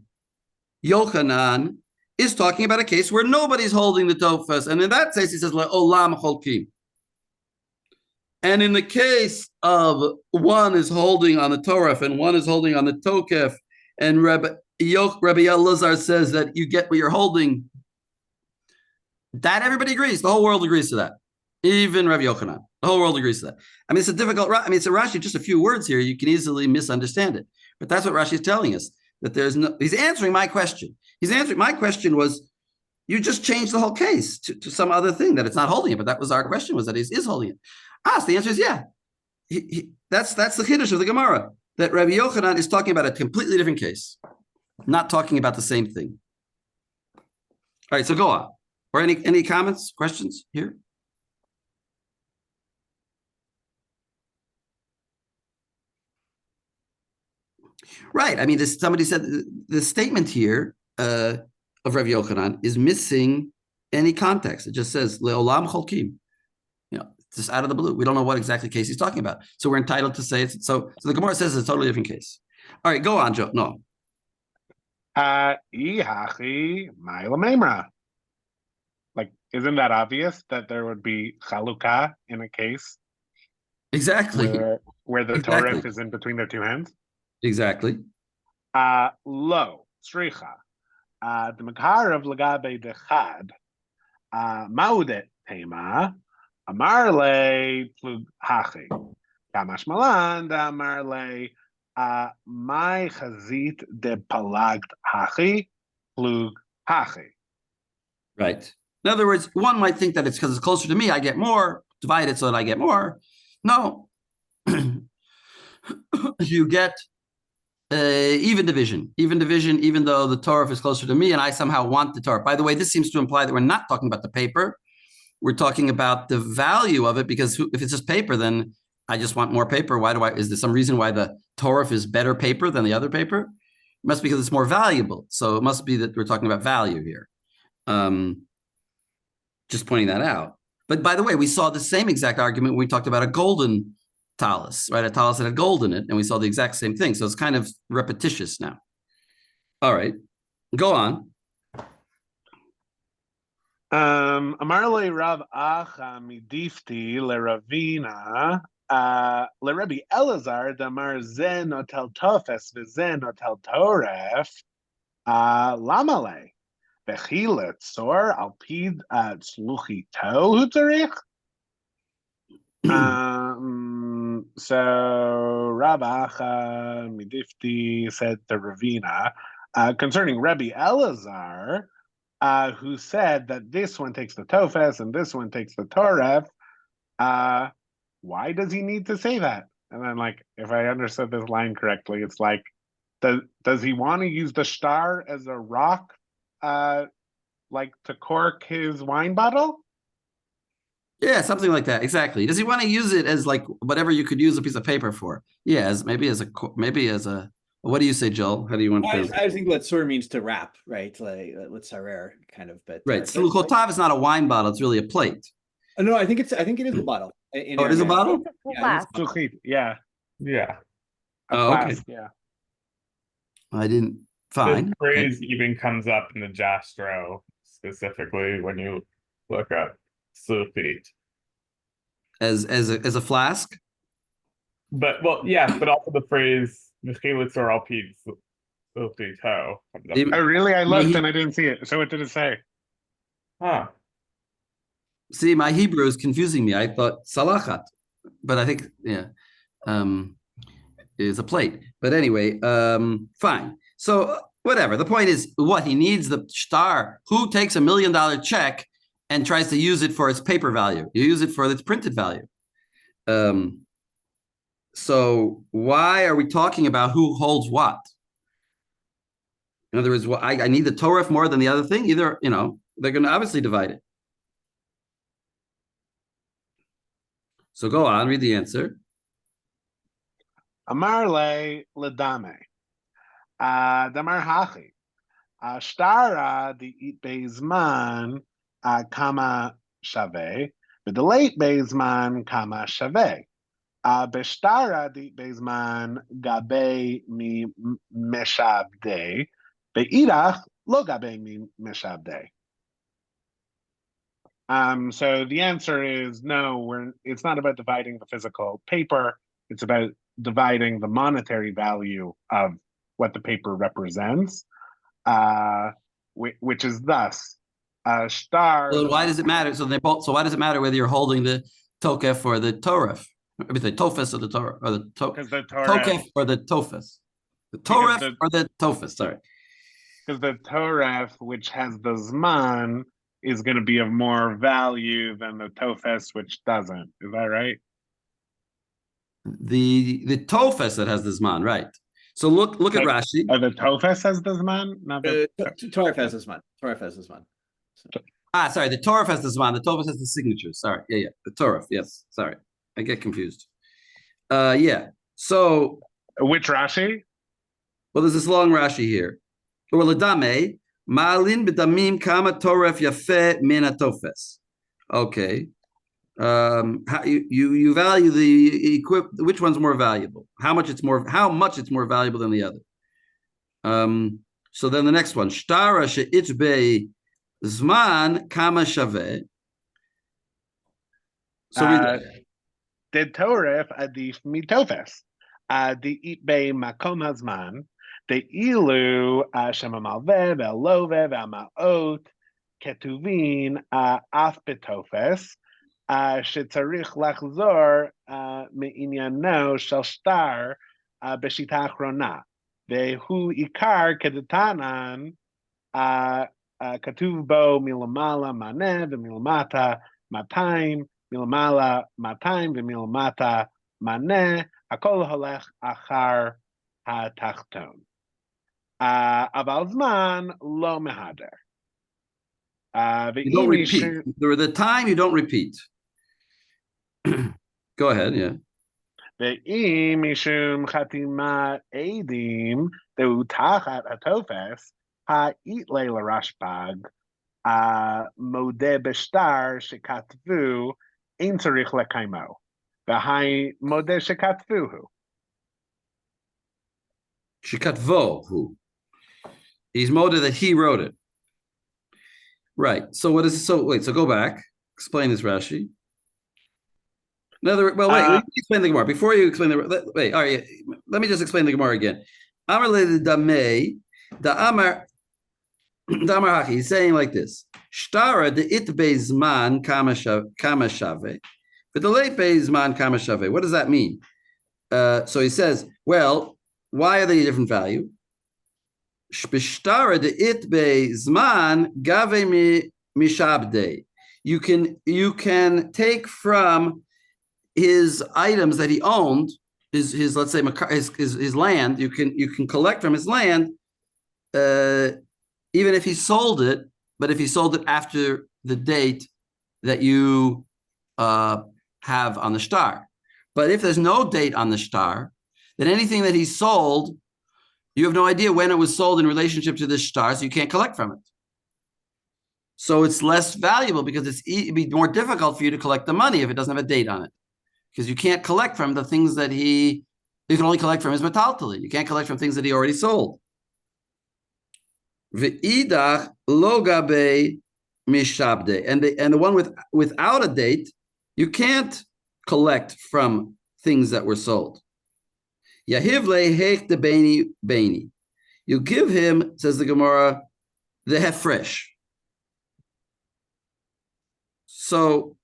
Yochanan is talking about a case where nobody's holding the tofas, and in that case, he says "Olam cholkim." And in the case of one is holding on the Torah and one is holding on the Tokef, and Rabbi Elazar says that you get what you're holding, that everybody agrees. The whole world agrees to that. Even Rabbi Yochanan. The whole world agrees to that. I mean, it's a difficult, it's a Rashi, just a few words here. You can easily misunderstand it. But that's what Rashi is telling us, that he's answering my question. My question was, you just changed the whole case to some other thing, that it's not holding it. But that was our question, was that he is holding it. So the answer is yeah. That's the chiddush of the Gemara, that Rabbi Yochanan is talking about a completely different case, not talking about the same thing. All right, so go on. Or any comments, questions here? Right. I mean, somebody said the statement here of Rabbi Yochanan is missing any context. It just says leolam cholkim. Just out of the blue. We don't know what exactly case he's talking about. So we're entitled to say it. So the Gemara says it's a totally different case. All right, go on, Joe. No. Like, isn't that obvious that there would be chalukah in a case? Exactly. Where the Torah is in between their two hands? Exactly. Lo, sricha. The makar of lagabe dechad. Maudet tema. Amarle plug hachi. Kamash malan da amarle my chazit de palagt hachi plug hachi. Right. In other words, one might think that it's because it's closer to me, I get more, divide it so that I get more. No. You get even division, even though the Torah is closer to me and I somehow want the Torah. By the way, this seems to imply that we're not talking about the paper. We're talking about the value of it, because if it's just paper, then I just want more paper. Is there some reason why the Torah is better paper than the other paper? It must be because it's more valuable. So it must be that we're talking about value here. Just pointing that out. But by the way, we saw the same exact argument when we talked about a golden talus, right? A talus that had gold in it, and we saw the exact same thing. So it's kind of repetitious now. All right, go on. Amarle Rav Acha midifti le Ravina le Rabbi Elazar damar ze notel tofes v'ze notel toref lamale v'chile tzor al pid tzluchi to hutzarich. So Rav Acha midifti said to Ravina concerning Rabbi Elazar, who said that this one takes the tofes and this one takes the toref. Why does he need to say that? And then, like, if I understood this line correctly, it's like, does he want to use the star as a rock like to cork his wine bottle? Yeah, something like that. Exactly. Does he want to use it as like whatever you could use a piece of paper for? Yeah, as maybe as a. What do you say, Joel? How do you want to translate? I think letzur means to wrap, right? Like letzarer kind of, but Right. So Luchotav is not a wine bottle; it's really a plate. no, I think it is a bottle. In Oh, it is a Aramaic. bottle. It's a Yeah, flask. Zuchit, yeah, Yeah. a Oh, okay. flask, yeah. I didn't. This Fine. phrase even comes up in the Jastro specifically when you look up sulfite. As a flask. But well, yeah, but also the phrase "Mechilitz or Alpid sulfite ho" comes up. It- Oh, really? I looked he- and I didn't see it. So what did it say? Huh. See, my Hebrew is confusing me. I thought salachat, but I think is a plate. But anyway, fine. So whatever. The point is, what he needs the star. Who takes $1 million check and tries to use it for its paper value? You use it for its printed value. So why are we talking about who holds what? In other words, I need the Torah more than the other thing. Either they're going to obviously divide it. So go on, read the answer. Amar le ledame. Damar hachi. Shtara the eat bezman kama shave. But the late bezman kama shave. Beshtara the bezman gabe mi meshabde. Beirach lo gabe mi meshabde. So the answer is no, it's not about dividing the physical paper, it's about dividing the monetary value of what the paper represents, which is thus star. So why does it matter? So why does it matter whether you're holding the tokef or the torah? I mean, the tofes or the Torah, or the because the Torah, tokef or the tofes, the Torah or the tofes. Sorry, because the Torah, which has the zman, is going to be of more value than the tofes, which doesn't. Is that right? the tofes that has the zman, right? So look at Rashi. Oh, the tofes has the zman, not the Torah has this one. Torah has this one. Sorry, the Torah has the zman. The tofes has the signature. Sorry, yeah, the Torah. Yes, sorry, I get confused. Yeah. So which Rashi? Well, there's this long Rashi here. Or ledame malin b'damim kama toref yafeh min atofes. Okay. How you value the which one's more valuable? How much it's more valuable than the other. So then the next one, shtara she'itbe zman kama shaveh. So read that. The Torah adif mitofes. The itbe makom hazman. The ilu shemamalve ve'alove ve'amaot ketuvin af betofes. שצריך לחזור מעניינו של שטר בשיטה האחרונה, והוא עיקר כדתנן, כתוב בו מלמעלה מנה ומלמטה 200, מלמעלה 200 ומלמטה מנה, הכל הולך אחר התחתון. אבל זמן לא מהדר. You don't repeat. The time you don't repeat. Go ahead, yeah. ואם משום חתימת עדים והוא תחת התופס, האיתלה לרשב"ג מודה בשטר שכתבו אין צריך לקיימו, והי מודה שכתבו הוא. שכתבו הוא. He's moda that he wrote it. Right. So what is it? So wait, so go back. Explain this, Rashi. Let me explain the Gemara. Before you explain wait, all right, let me just explain the Gemara again. Amar le damei, the Amar Hachi, he's saying like this. Shtara de itbe zman kama shave, but the late zman kama shave. What does that mean? So he says, well, why are they a different value? Shtara de itbe zman gave mishabde. You can take from his items that he owned, his let's say his land. You can collect from his land in even if he sold it, but if he sold it after the date that you have on the star. But if there's no date on the star, then anything that he sold, you have no idea when it was sold in relationship to this star, so you can't collect from it. So it's less valuable because it'd be more difficult for you to collect the money if it doesn't have a date on it. Because you can't collect from the things that you can only collect from his metaltali. You can't collect from things that he already sold. V'idach lo gabe mishabde. And the one without a date, you can't collect from things that were sold. Yahivle heich de beni. You give him, says the Gemara, the hefresh. So,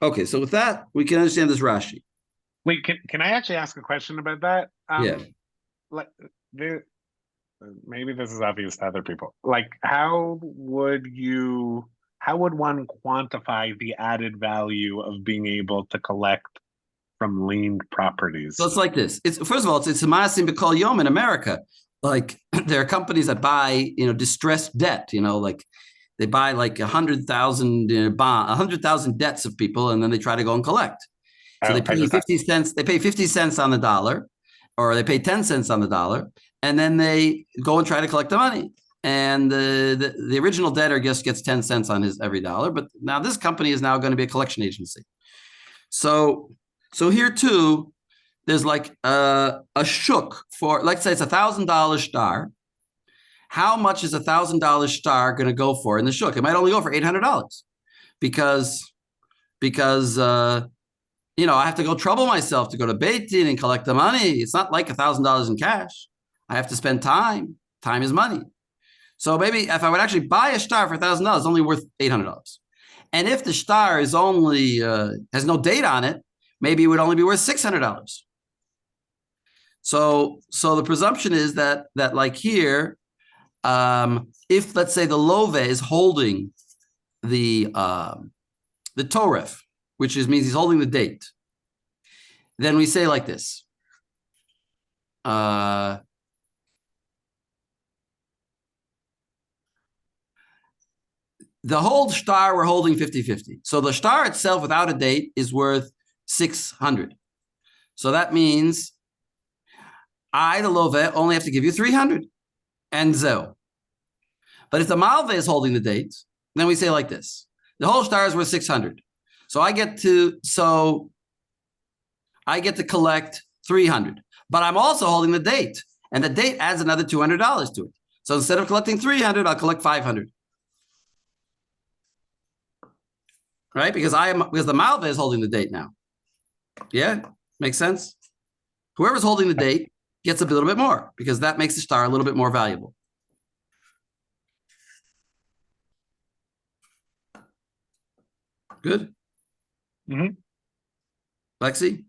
okay, so with that, we can understand this Rashi. Wait, can I actually ask a question about that? Yeah. Like, maybe this is obvious to other people. Like, how would one quantify the added value of being able to collect from liened properties? So it's like this. It's first of all, it's a maasim b'kol yom in America. Like there are companies that buy, distressed debt. Like they buy like 100,000 debts of people, and then they try to go and collect. So they pay 50 cents. They pay 50 cents on the dollar, or they pay 10 cents on the dollar, and then they go and try to collect the money. And the original debtor just gets 10 cents on his every dollar. But now this company is now going to be a collection agency. So here too, there's like a shuk for, let's say it's $1,000 star. How much is $1,000 star going to go for in the shuk? It might only go for $800 because I have to go trouble myself to go to Beit Din and collect the money. It's not like $1,000 in cash. I have to spend time. Time is money. So maybe if I would actually buy a star for $1,000, it's only worth $800. And if the star is only has no date on it, maybe it would only be worth $600. So the presumption is that like here, if let's say the love is holding the toref, which means he's holding the date, then we say like this. The whole star we're holding 50-50. So the star itself without a date is worth 600. So that means I, the love, only have to give you 300 and zo. But if the malve is holding the date, then we say like this. The whole star is worth 600. So I get to collect 300, but I'm also holding the date, and the date adds another $200 to it. So instead of collecting 300, I'll collect 500. Right? Because the malve is holding the date now. Yeah, makes sense. Whoever's holding the date gets a little bit more because that makes the star a little bit more valuable. Good. Mm-hmm. Lexi?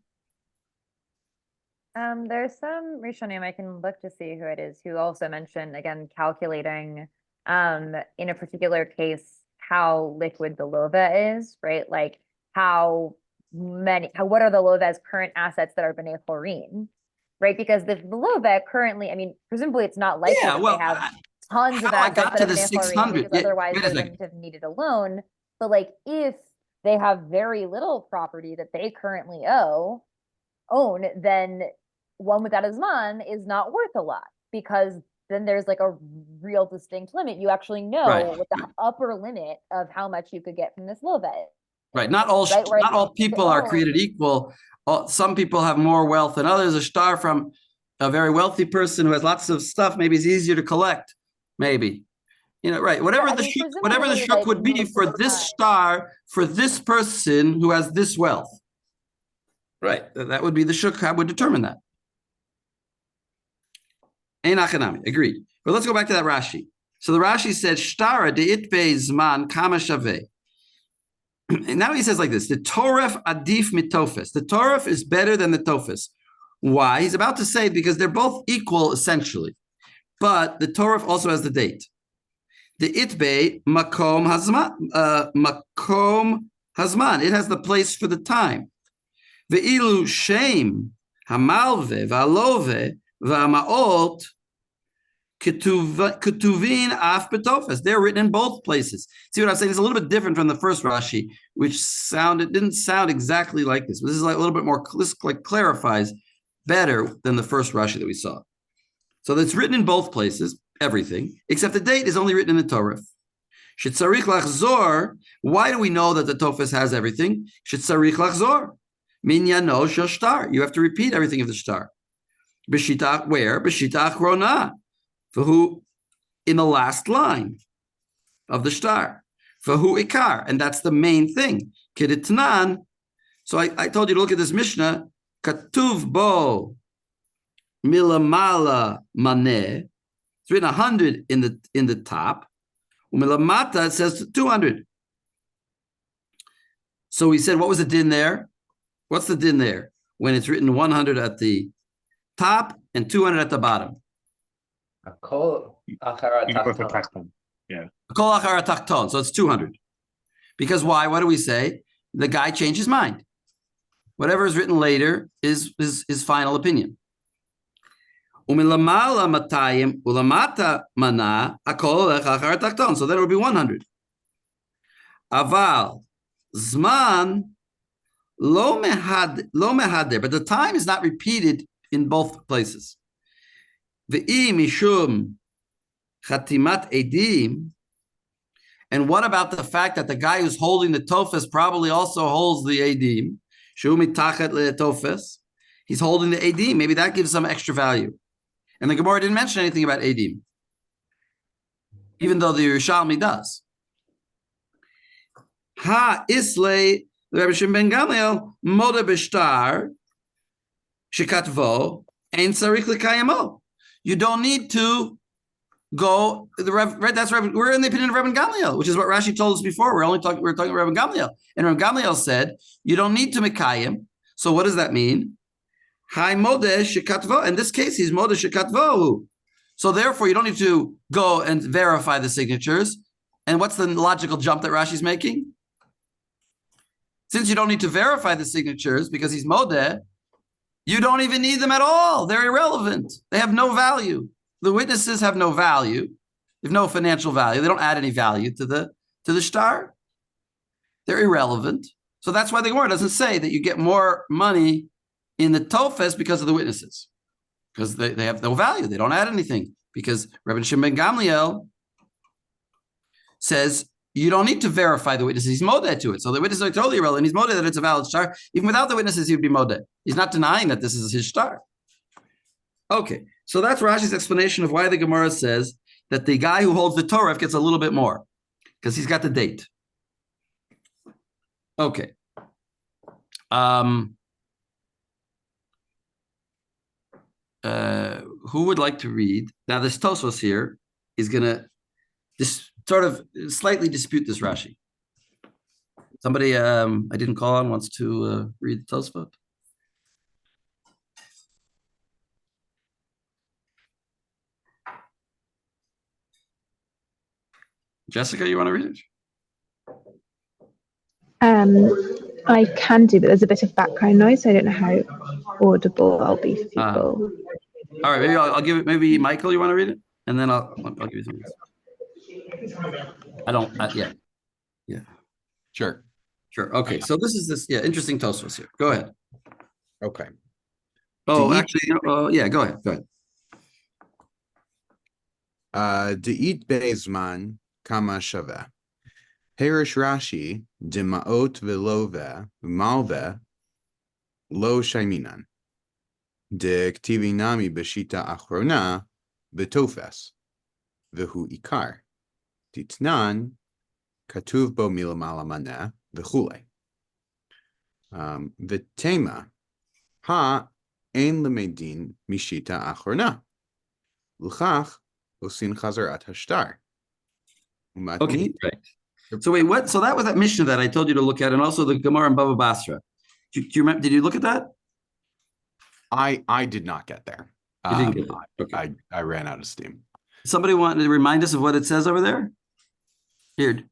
There's some Rishonim, I can look to see who it is, who also mentioned, again, calculating in a particular case how liquid the lova is, right? Like what are the lova's current assets that are b'nei chorin, right? Because the lova currently, I mean, presumably it's not likely that they have tons of assets that are b'nei chorin, because otherwise they wouldn't have needed a loan. But like if they have very little property that they currently own, then one without a zman is not worth a lot, because then there's like a real distinct limit. You actually know what the upper limit of how much you could get from this lova is. Right. Not all people are created equal. Some people have more wealth than others. A star from a very wealthy person who has lots of stuff maybe is easier to collect. Maybe. Right. Whatever the shuk would be for this star, for this person who has this wealth. Right. That would be the shuk would determine that. Ein achanami. Agreed. But let's go back to that Rashi. So the Rashi said, Shtara de itbe zman kama shaveh. And now he says like this, the toref adif mitofes. The toref is better than the tofes. Why? He's about to say because they're both equal essentially. But the toref also has the date. The itbe makom hazman. It has the place for the time. Ve'ilu shem hamalve va'alove va'amaot Ketuvin af betofes. They're written in both places. See what I'm saying? It's a little bit different from the first Rashi, which didn't sound exactly like this. But this is like a little bit more, this like clarifies better than the first Rashi that we saw. So it's written in both places, everything, except the date is only written in the Torah. Shetzarich lachzor. Why do we know that the Tofes has everything? Shetzarich lachzor. Minyano shel shtar. You have to repeat everything of the shtar. B'shita where? B'shita achrona. For who? In the last line of the shtar. For who ikar. And that's the main thing. Kiditnan. So I told you to look at this Mishnah. Katuv bo milamala maneh. It's written 100 in the top. Umilamata, it says 200. So we said, what was the din there? What's the din there? When it's written 100 at the top and 200 at the bottom. Kol achara You go with the tachton. tachton. Kol achara tachton. So it's 200. Because why? What do we say? The guy changed his mind. Whatever is written later is his final opinion. Umilamala matayim ulamata mana akol achara tachton. So then it would be 100. Aval zman lo mehader, but the time is not repeated in both places. Ve'i mishum chatimat edim. And what about the fact that the guy who's holding the tofes probably also holds the edim? Shu mitachat le'tofes. He's holding the edim. Maybe that gives some extra value. And the Gemara didn't mention anything about edim, even though the Yerushalmi does. Ha islay Rabbi Shimon ben Gamliel moda b'shtar shekatvo ein tzarich l'kayamo. You don't need to go. We're in the opinion of Rabbi Gamliel, which is what Rashi told us before. We're talking about Rabbi Gamliel, and Rabbi Gamliel said you don't need to mekayim. So what does that mean? Hai modeh shekatvo. In this case, he's modeh shekatvo. So therefore, you don't need to go and verify the signatures. And what's the logical jump that Rashi's making? Since you don't need to verify the signatures because he's modeh, you don't even need them at all. They're irrelevant. They have no value. The witnesses have no value. They have no financial value. They don't add any value to the shtar. They're irrelevant. So that's why the Gemara doesn't say that you get more money in the tofes because of the witnesses, because they have no value. They don't add anything. Because Rabbi Shimon ben Gamliel says you don't need to verify the witnesses. He's modeh to it. So the witnesses are totally irrelevant. He's modeh that it's a valid shtar. Even without the witnesses, he would be modeh. He's not denying that this is his shtar. Okay, so that's Rashi's explanation of why the Gemara says that the guy who holds the Torah gets a little bit more, because he's got the date. Okay. Who would like to read? Now, this Tosfos here is going to sort of slightly dispute this Rashi. Somebody I didn't call on wants to read the Tosfot. Jessica, you want to read it? I can do, but there's a bit of background noise, so I don't know how audible I'll be for people. All right, maybe I'll give it. Maybe Michael, you want to read it, and then I'll give you something else. I don't. Yeah. Sure. Okay. So this is interesting Tosfos here. Go ahead. Okay. Oh, actually, yeah. Go ahead. De'it be'ezman kama shaveh. Perish Rashi dema'ot ve'love malve lo shaiminan. De ktivinami b'shita achrona betofes v'hu ikar. Titnan katuv bo milamala maneh v'chule. V'tema ha ein lemedin mishita achrona. L'chach osin chazarat hashtar. Okay, right. So wait, what? So that was that Mishnah that I told you to look at, and also the Gemara in Bava Basra. Do you remember? Did you look at that? I did not get there. You didn't get there. Okay. I ran out of steam. Somebody wanted to remind us of what it says over there? Here,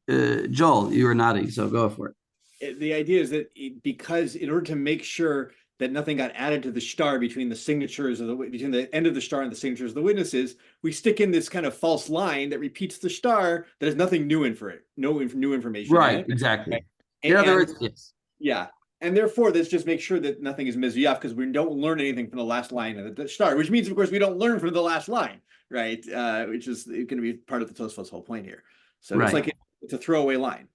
Joel, you were nodding, so go for it. The idea is that because in order to make sure that nothing got added to the star between the signatures of between the end of the star and the signatures of the witnesses, we stick in this kind of false line that repeats the star that has nothing new in for it, new information. in Right, it. exactly. Right. In other And- words, yes. Yeah. And therefore, let's just make sure that nothing is Metzia because we don't learn anything from the last line of the star, which means, of course, we don't learn from the last line, right? Which is going to be part of the Tosfos' whole point here. So it's Right. like it's a throwaway line.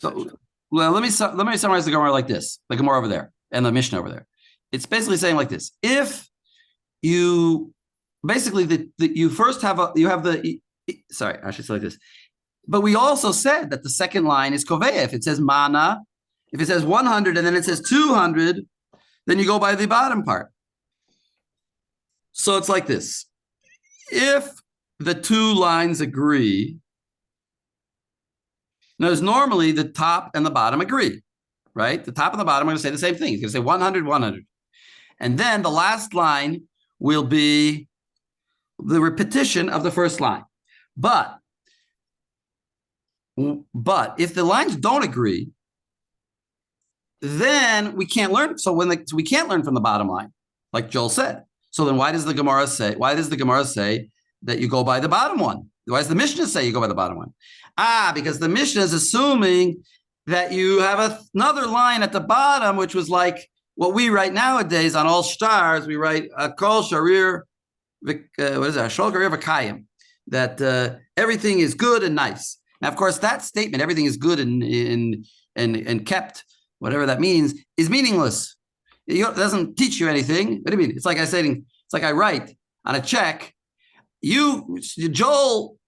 So, well, let me summarize the Gemara like this: the Gemara over there and the Mishnah over there. It's basically saying like this: if you basically you first have sorry, I should say like this. But we also said that the second line is koveya. If it says mana, if it says 100 and then it says 200, then you go by the bottom part. So it's like this: if the two lines agree. Notice normally the top and the bottom agree, right? The top and the bottom are going to say the same thing. It's going to say 100, 100. And then the last line will be the repetition of the first line. But if the lines don't agree, then we can't learn. So we can't learn from the bottom line, like Joel said. So then why does the Gemara say that you go by the bottom one? Why does the Mishnah say you go by the bottom one? Because the Mishnah is assuming that you have another line at the bottom, which was like what we write nowadays on all stars. We write kol sharir, what is that? Shol sharir v'kayim, that everything is good and nice. Now, of course, that statement, everything is good and kept, whatever that means, is meaningless. It doesn't teach you anything. What do you mean? It's like I write on a check. Joel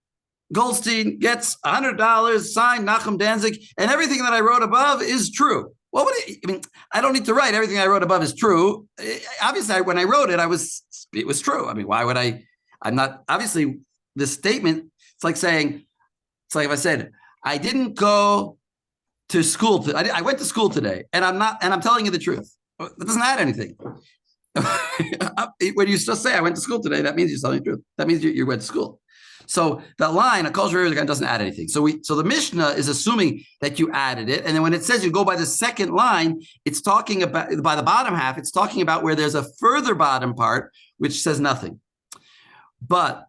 Goldstein gets $100 signed Nachum Danzig, and everything that I wrote above is true. What would I mean? I don't need to write everything I wrote above is true. Obviously, when I wrote it, it was true. I mean, why would I? I'm not, obviously, this statement, it's like if I said, I didn't go to school. I went to school today, and I'm telling you the truth. That doesn't add anything. When you just say I went to school today, that means you're telling the truth. That means you went to school. So that line, a kol sharir doesn't add anything. So the Mishnah is assuming that you added it, and then when it says you go by the second line, it's talking about by the bottom half. It's talking about where there's a further bottom part which says nothing. But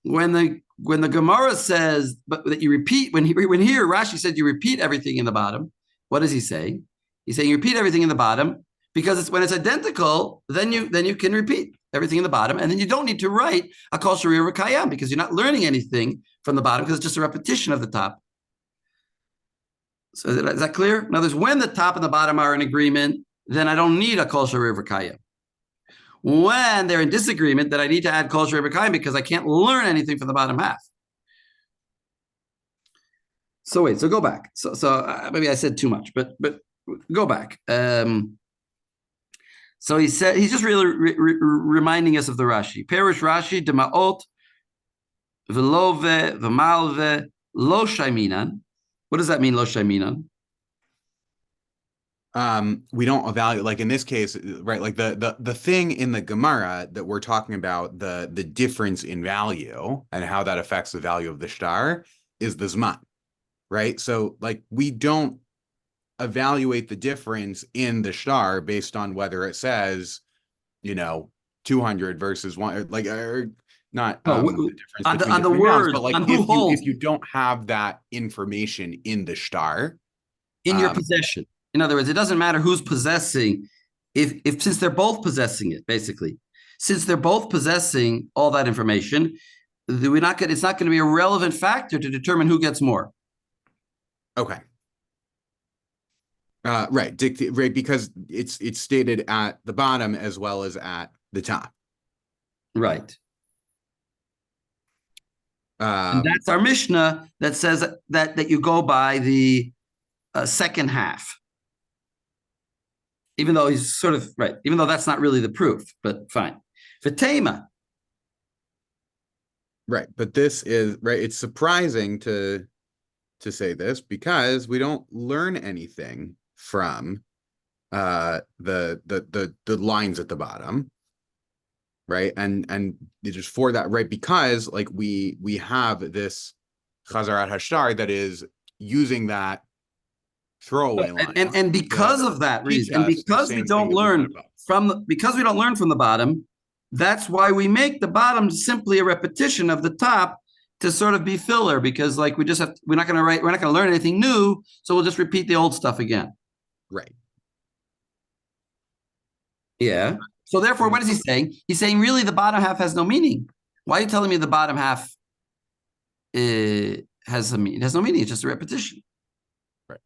when the Gemara says that you repeat, when here Rashi said you repeat everything in the bottom, what does he say? He's saying you repeat everything in the bottom because when it's identical, then you can repeat everything in the bottom, and then you don't need to write a kol sharir v'kayam because you're not learning anything from the bottom because it's just a repetition of the top. So is that clear? In other words, when the top and the bottom are in agreement, then I don't need a kol sharir v'kayam. When they're in disagreement, then I need to add kol sharir v'kayam because I can't learn anything from the bottom half. So wait, so go back. So maybe I said too much, but go back. So he said he's just really reminding us of the Rashi. Perish Rashi demaot velove v'malve lo shaiminan. What does that mean, lo shaiminan? We don't evaluate, like in this case, right? Like the thing in the Gemara that we're talking about, the difference in value and how that affects the value of the star is the zman, right? So like we don't evaluate the difference in the star based on whether it says, 200 versus one, or not the difference on between the different word, amounts, but like if you don't have that information in the star in your possession. In other words, it doesn't matter who's possessing, since they're both possessing it, basically. Since they're both possessing all that information, it's not going to be a relevant factor to determine who gets more. Okay. Right, because it's stated at the bottom as well as at the top. Right. And that's our Mishnah that says that you go by the second half. Even though he's sort of right, even though that's not really the proof, but fine. V'tema. Right, but this is right. It's surprising to say this because we don't learn anything from the lines at the bottom, right? And just for that, right? Because like we have this Chazarat Hashtar that is using that throwaway line. And because of that teach reason, and us the because we same don't thing that we learn read above. because we don't learn from the bottom, that's why we make the bottom simply a repetition of the top to sort of be filler, because like we're not going to learn anything new, so we'll just repeat the old stuff again. Right. Yeah. So therefore, what is he saying? He's saying really the bottom half has no meaning. Why are you telling me the bottom half has a meaning? It has no meaning. It's just a repetition. Right.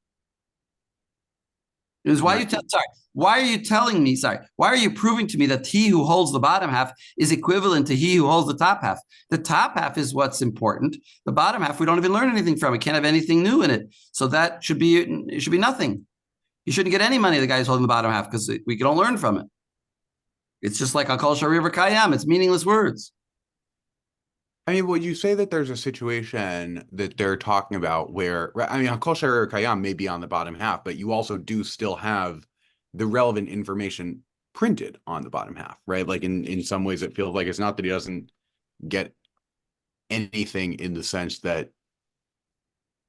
It was why are you telling me, why are you proving to me that he who holds the bottom half is equivalent to he who holds the top half? The top half is what's important. The bottom half, we don't even learn anything from. It can't have anything new in it. So it should be nothing. You shouldn't get any money, the guy who's holding the bottom half, because we don't learn from it. It's just like Hakol Shari Kayam. It's meaningless words. I mean, would you say that there's a situation that they're talking about where, I mean, Hakol Shari Kayam may be on the bottom half, but you also do still have the relevant information printed on the bottom half, right? Like in some ways, it feels like it's not that he doesn't get anything in the sense that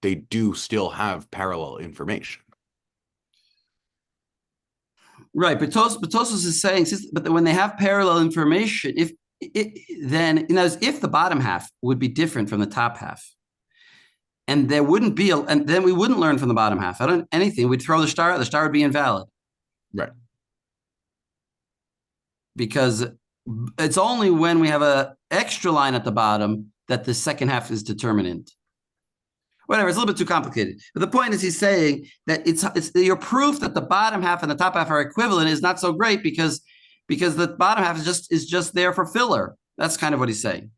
they do still have parallel information. Right, but Tosfos is saying, but when they have parallel information, then if the bottom half would be different from the top half, and there wouldn't be, and then we wouldn't learn from the bottom half. Anything. We'd throw the star out. The star would be invalid. Right. Because it's only when we have an extra line at the bottom that the second half is determinant. Whatever, it's a little bit too complicated. But the point is, he's saying that it's your proof that the bottom half and the top half are equivalent is not so great because the bottom half is just there for filler. That's kind of what he's saying.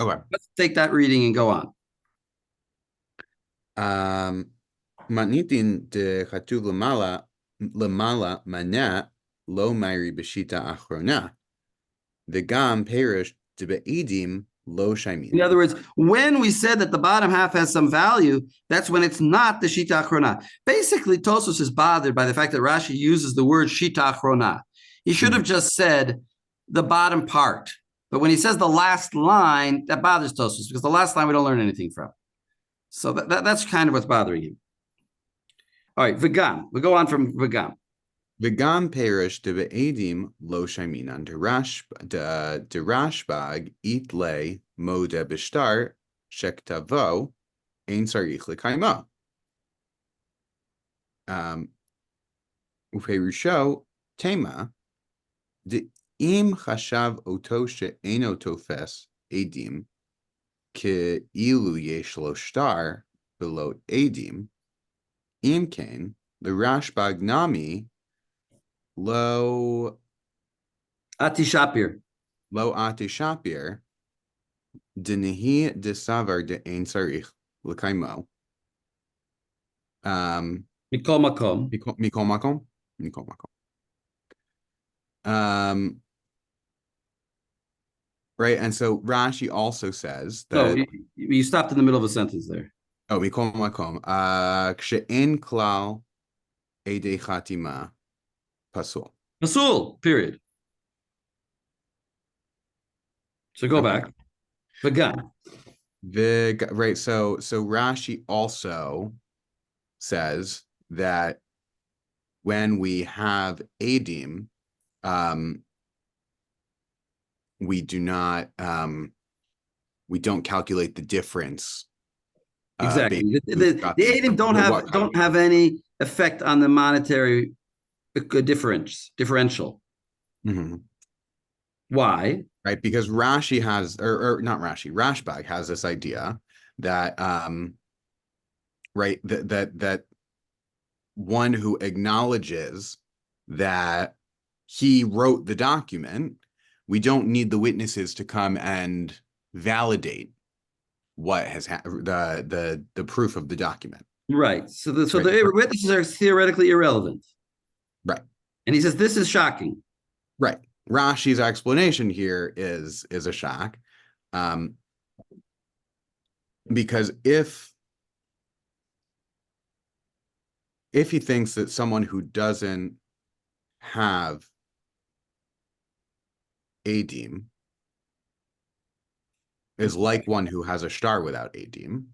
Okay. Let's take that reading and go on. Matnitin de chatuv lemala mana lo mairi b'shita achrona. The gam perish de be'idim lo shaimin. In other words, when we said that the bottom half has some value, that's when it's not the shita achrona. Basically, Tosfos is bothered by the fact that Rashi uses the word shita achrona. He should have just said the bottom part. But when he says the last line, that bothers Tosfos because the last line we don't learn anything from. So that's kind of what's bothering him. All right, V'gam. We'll go on from V'gam. V'gam perish de be'edim lo shaiminan de rashbag itle mode b'shtar shektavo ein sarich l'kaimo. Uferusho tema de im chashav oto she'eno tofes edim ke ilu yesh lo shtar below edim im kain the rashbag nami lo Atishapir de nehi de savar de ein sarich l'kaimo. Mikol makom. Mikol makom. Right, and so Rashi also says that. No, you stopped in the middle of a sentence there. Oh, mikol makom. Kshe'en klal edei chatima pasul. Pasul, period. So go back. V'gam. Right, so Rashi also says that when we have edim, we don't calculate the difference. Exactly. The edim don't have any effect on the monetary differential. Mm-hmm. Why? Right, because Rashi has, or not Rashi, Rashbag has this idea that right, that one who acknowledges that he wrote the document, we don't need the witnesses to come and validate what has the proof of the document. Right. So the witnesses are theoretically irrelevant. Right. And he says this is shocking. Right. Rashi's explanation here is a shock, because if he thinks that someone who doesn't have edim is like one who has a star without edim,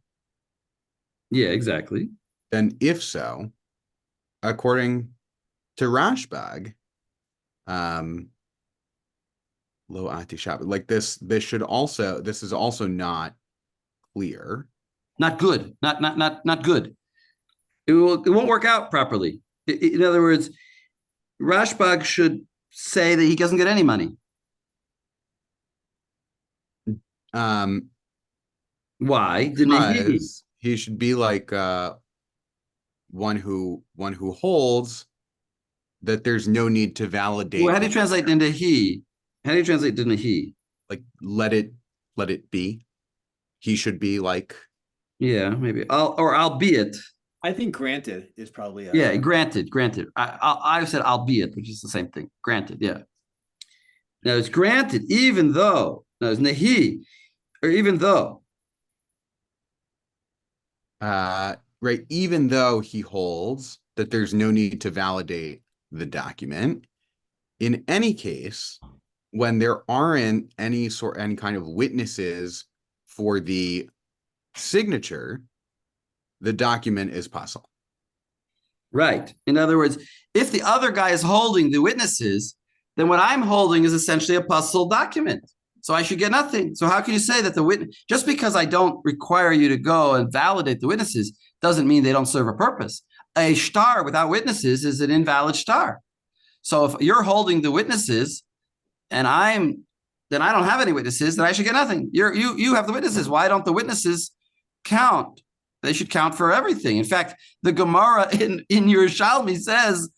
yeah, exactly, And if so, according to Rashbag, lo ati shab, like this is also not clear. Not good. Not good. It won't work out properly. In other words, Rashbag should say that he doesn't get any money. Why? Because he should be like one who holds that there's no need to validate. Well, how do you translate into he? How do you translate into he? Like let it be. He should be like. Yeah, maybe. Albeit. I think granted is probably yeah, granted. I said albeit, which is the same thing. Granted, yeah. Now it's granted, even though. Now it's nahi, or even though. Right, even though he holds that there's no need to validate the document. In any case, when there aren't any kind of witnesses for the signature, the document is possible. Right. In other words, if the other guy is holding the witnesses, then what I'm holding is essentially a puzzle document. So I should get nothing. So how can you say that the witness, just because I don't require you to go and validate the witnesses, doesn't mean they don't serve a purpose. A star without witnesses is an invalid star. So if you're holding the witnesses and then I don't have any witnesses, then I should get nothing. You have the witnesses. Why don't the witnesses count? They should count for everything. In fact, the Gemara in Yerushalmi says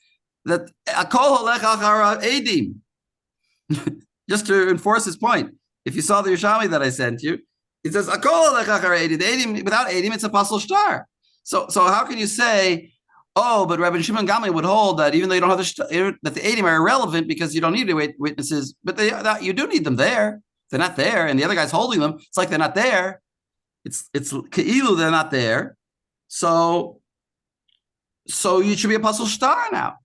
that akol holech achar edim. Just to enforce his point, if you saw the Yerushalmi that I sent you, it says akol holech achar edim. The edim, without edim, it's a pasul shtar. So how can you say, oh, but Rabbi Shimon Gamliel would hold that even though you don't have that the edim are irrelevant because you don't need witnesses, but you do need them there. They're not there, and the other guy's holding them. It's like they're not there. It's keilu they're not there. So you should be a puzzle star now.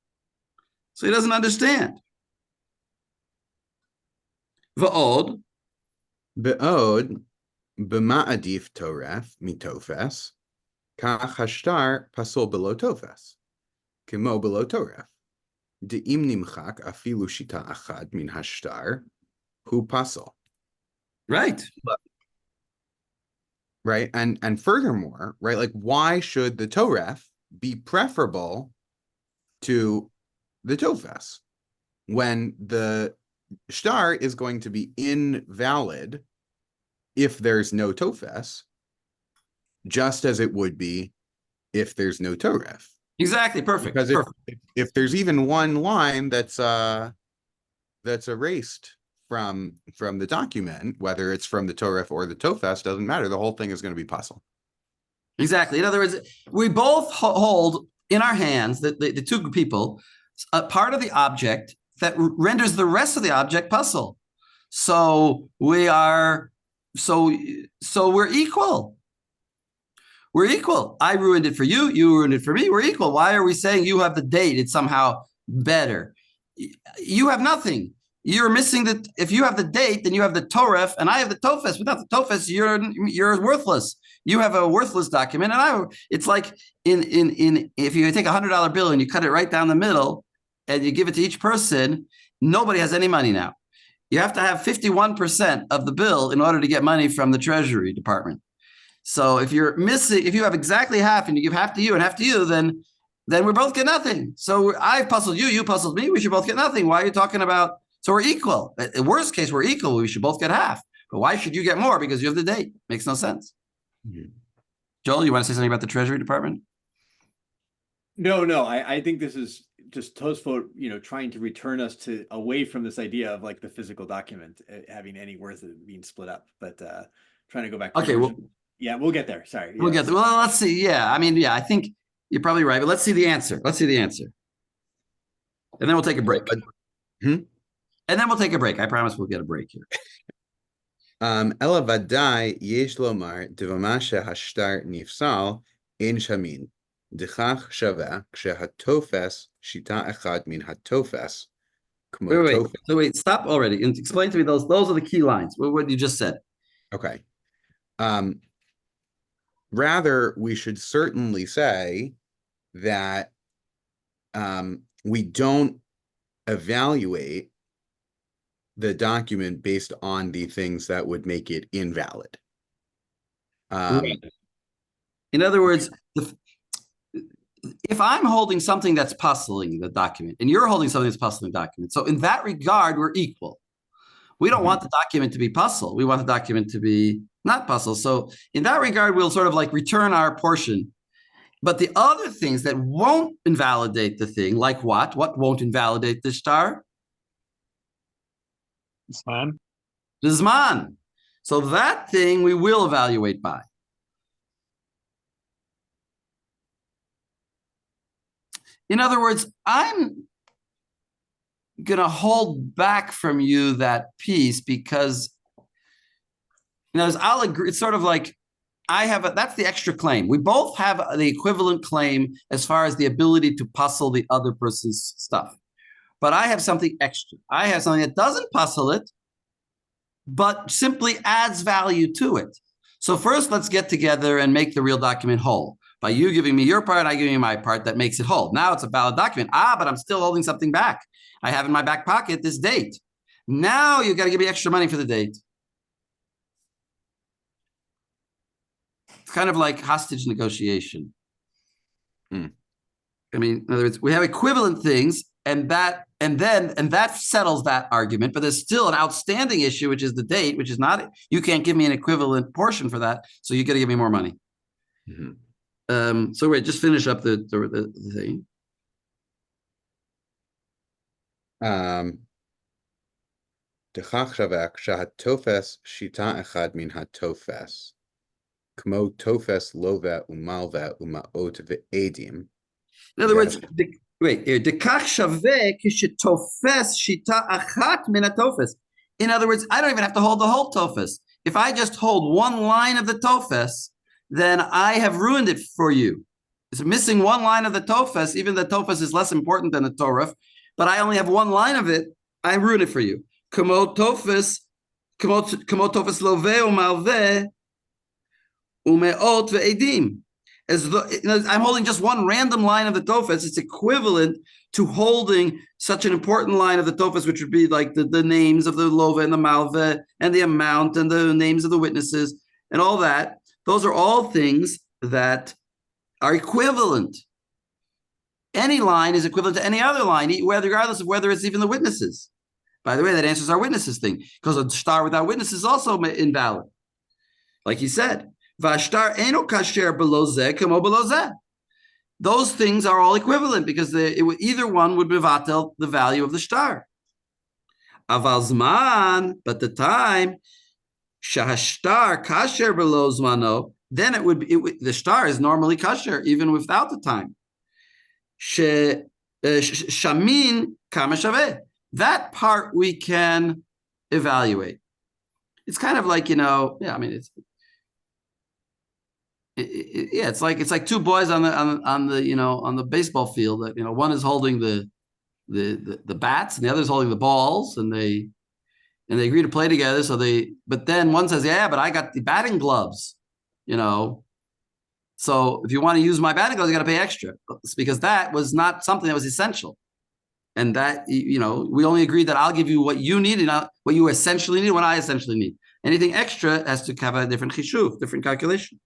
So he doesn't understand. Ve'od b'ma'adif toref mitofes kach hashtar pasul below tofes kimo below toref de'im nimchak afilu shita achad min hashtar hu pasul. Right. Right. And furthermore, right, like why should the toref be preferable to the tofes when the shtar is going to be invalid if there's no tofes, just as it would be if there's no toref. Exactly. Perfect. Because if there's even one line that's erased from the document, whether it's from the toref or the tofes, doesn't matter. The whole thing is going to be puzzle. Exactly. In other words, we both hold in our hands the two people a part of the object that renders the rest of the object puzzle. So we're equal. We're equal. I ruined it for you. You ruined it for me. We're equal. Why are we saying you have the date? It's somehow better. You have nothing. You're missing if you have the date, then you have the toref, and I have the tofes. Without the tofes, you're worthless. You have a worthless document, and it's like if you take $100 bill and you cut it right down the middle, and you give it to each person, nobody has any money now. You have to have 51% of the bill in order to get money from the Treasury Department. So if you have exactly half, and you give half to you and half to you, then we both get nothing. So I've puzzled you, you puzzled me. We should both get nothing. Why are you talking about? So we're equal. In worst case, we're equal. We should both get half. But why should you get more? Because you have the date. Makes no sense. Mm-hmm. Joel, you want to say something about the Treasury Department? No. I think this is just Tosfot, trying to return us away from this idea of like the physical document having any worth of being split up. But trying to go back. Okay. Yeah, we'll get there. Sorry. We'll get there. Well, let's see. Yeah, I think you're probably right. But let's see the answer. And then we'll take a break. And then we'll take a break. I promise we'll get a break here. Ela vadai yesh lomar devama shehashtar nifsal ein shamin dechach shaveh kshehatofes shita echad min hatofes. Wait, stop already and explain to me those are the key lines. What you just said. Okay. Rather, we should certainly say that we don't evaluate the document based on the things that would make it invalid. In other words, if I'm holding something that's puzzling the document, and you're holding something that's puzzling the document, so in that regard, we're equal. We don't want the document to be puzzle. We want the document to be not puzzle. So in that regard, we'll sort of like return our portion. But the other things that won't invalidate the thing, like what? What won't invalidate the star? Zman. The Zman. So that thing we will evaluate by. In other words, I'm going to hold back from you that piece because, I'll agree. It's sort of like that's the extra claim. We both have the equivalent claim as far as the ability to puzzle the other person's stuff. But I have something extra. I have something that doesn't puzzle it, but simply adds value to it. So first, let's get together and make the real document whole. By you giving me your part, I giving you my part, that makes it whole. Now it's a valid document. But I'm still holding something back. I have in my back pocket this date. Now you got to give me extra money for the date. It's kind of like hostage negotiation. I mean, in other words, we have equivalent things, and that settles that argument. But there's still an outstanding issue, which is the date, which is not. You can't give me an equivalent portion for that, so you got to give me more money. So wait, just finish up the thing. דכך שווה כשהתופס שיטה אחד מן התופס, כמו תופס לווה ומלווה ומעות ועדים. In other words, דכך שווה כשתופס שיטה אחת מן התופס. In other words, I don't even have to hold the whole tofes. If I just hold one line of the tofes, then I have ruined it for you. It's missing one line of the tofes. Even the tofes is less important than the torah, but I only have one line of it. I ruin it for you. Kamo tofes loveh umalveh umeot ve'edim. As though I'm holding just one random line of the tofes. It's equivalent to holding such an important line of the tofes, which would be like the names of the loveh and the malveh and the amount and the names of the witnesses and all that. Those are all things that are equivalent. Any line is equivalent to any other line, regardless of whether it's even the witnesses. By the way, that answers our witnesses thing, because a star without witnesses is also invalid. Like he said, Vashtar eno kasher below zeh kamo below zeh. Those things are all equivalent because either one would mevatel the value of the star. Aval zman, but the time, shahashtar kasher below zmano, then the star is normally kasher even without the time. Shamin kama shaveh. That part we can evaluate. It's kind of like, I mean, it's like two boys on the baseball field that, one is holding the bats and the other is holding the balls, and they agree to play together. But then one says, but I got the batting gloves, so if you want to use my batting gloves, you got to pay extra. It's because that was not something that was essential. And that, we only agreed that I'll give you what you need and what you essentially need, what I essentially need. Anything extra has to have a different chishuv, different calculation.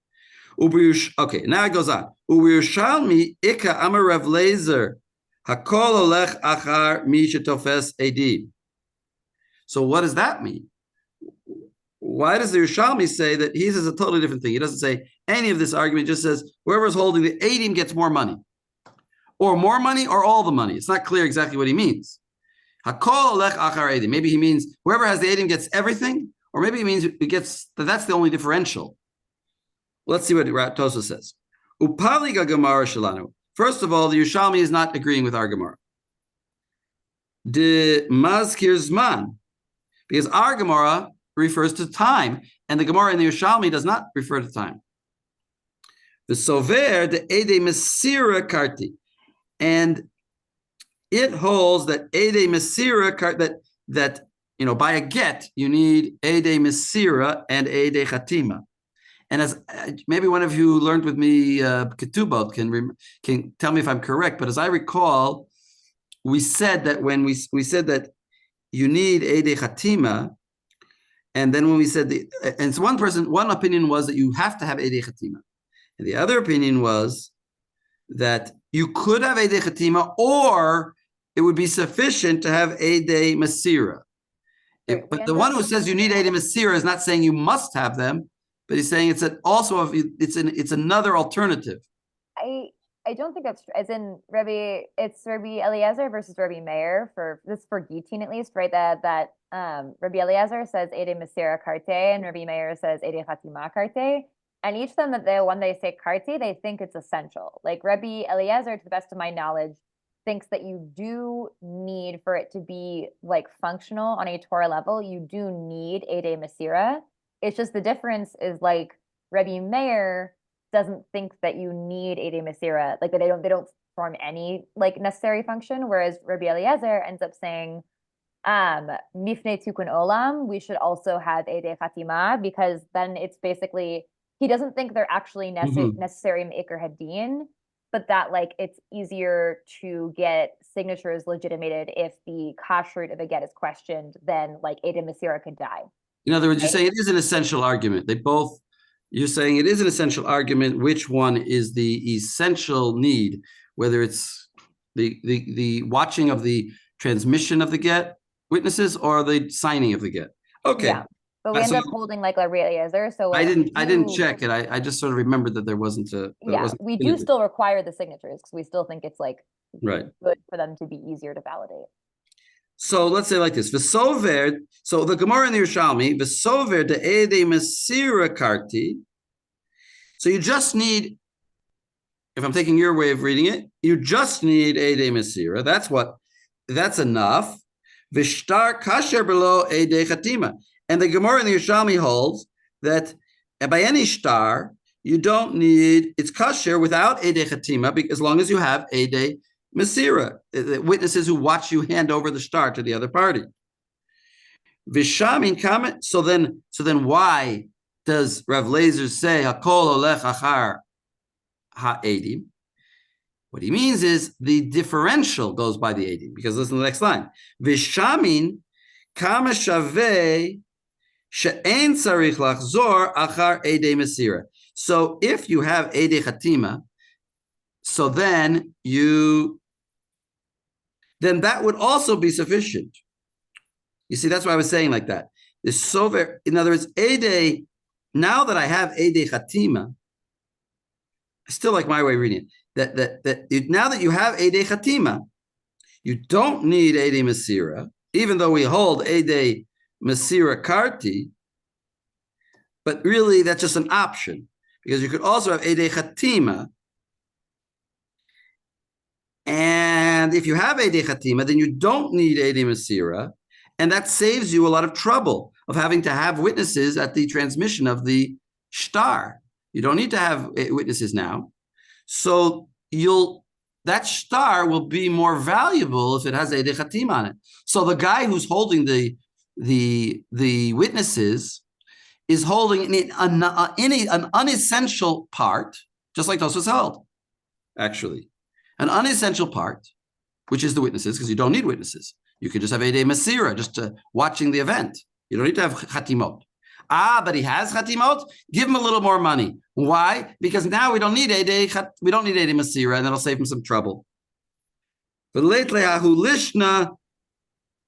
Okay, now it goes on. Ubiyushalmi ika amar Rav Lezer hakol olech achar mi shetofes edim. So what does that mean? Why does the Yerushalmi say that he says a totally different thing? He doesn't say any of this argument. He just says whoever's holding the edim gets more money. Or more money, or all the money. It's not clear exactly what he means. Hakol olech achar edim. Maybe he means whoever has the edim gets everything, or maybe he means it gets that's the only differential. Let's see what Tosa says. Upaliga Gemara Shalanu. First of all, the Yerushalmi is not agreeing with our Gemara. De Mazkir Zman, because our Gemara refers to time, and the Gemara in the Yerushalmi does not refer to time. The Sover de Ede Mesira Karti. And it holds that Ede Mesira, that by a get, you need Ede Mesira and Ede Chatima. And as maybe one of you who learned with me ketubot can tell me if I'm correct, but as I recall, we said that when we said that you need Eidei Chatima, and then when we said and so one opinion was that you have to have Eidei Chatima, and the other opinion was that you could have Eidei Chatima, or it would be sufficient to have Eidei Masira. But the one who says you need Eidei Masira is not saying you must have them, but he's saying it's another alternative. I don't think that's as in it's Rabbi Eliezer versus Rabbi Meir for Gittin at least, right? That Rabbi Eliezer says Eidei Masira Karte and Rabbi Meir says Eidei Chatima Karte. And each of them when they say Karte, they think it's essential. Like Rabbi Eliezer, to the best of my knowledge, thinks that you do need, for it to be like functional on a Torah level, you do need Eidei Masira. It's just the difference is like Rabbi Meir doesn't think that you need Eidei Masira, like that they don't perform any like necessary function, whereas Rabbi Eliezer ends up saying Mifnei Tukun Olam, we should also have Eidei Chatima, because then it's basically, he doesn't think they're actually necessary Me'ikar Hadin, but that like it's easier to get signatures legitimated if the kashrut of a get is questioned, then like Eidei Masira could die. In other words, you're saying it is an essential argument. You're saying it is an essential argument. Which one is the essential need? Whether it's the watching of the transmission of the get witnesses or the signing of the get. Okay. Yeah. But we end up holding like a Eliezer. So I didn't check it. I just sort of remembered that there wasn't we do still require the signatures because we still think it's like right, good for them to be easier to validate. So let's say like this: V'sover. So the Gemara in the Yerushalmi, V'sover de Eidei Masira Karti. So you just need, if I'm taking your way of reading it, you just need Eidei Masira. That's enough. V'shtar kasher below Eidei Chatima. And the Gemara in the Yerushalmi holds that by any shtar, you don't need, it's kasher without Eidei Chatima, as long as you have Eidei Masira, the witnesses who watch you hand over the shtar to the other party. Vishamin comment. So then why does Rav Lezer say Hakol olech achar ha'edim? What he means is the differential goes by the edim, because listen to the next line. Vishamin kama shaveh she'en tzarich lachzor achar eidei masira. So if you have eidei chatima, so then that would also be sufficient. You see, that's why I was saying like that. It's so very, in other words, eidei. Now that I have eidei chatima, I still like my way of reading it. Now that you have eidei chatima, you don't need eidei masira, even though we hold eidei masira karti. But really, that's just an option, because you could also have eidei chatima. And if you have eidei chatima, then you don't need eidei masira, and that saves you a lot of trouble of having to have witnesses at the transmission of the shtar. You don't need to have witnesses now. So that shtar will be more valuable if it has eidei chatima on it. So the guy who's holding the witnesses is holding an unessential part, just like Tosfos held, actually. An unessential part, which is the witnesses, because you don't need witnesses. You could just have Eidei Masira, just watching the event. You don't need to have chatimot. But he has chatimot. Give him a little more money. Why? Because now we don't need Eidei Masira, and that'll save him some trouble. But lately, lishna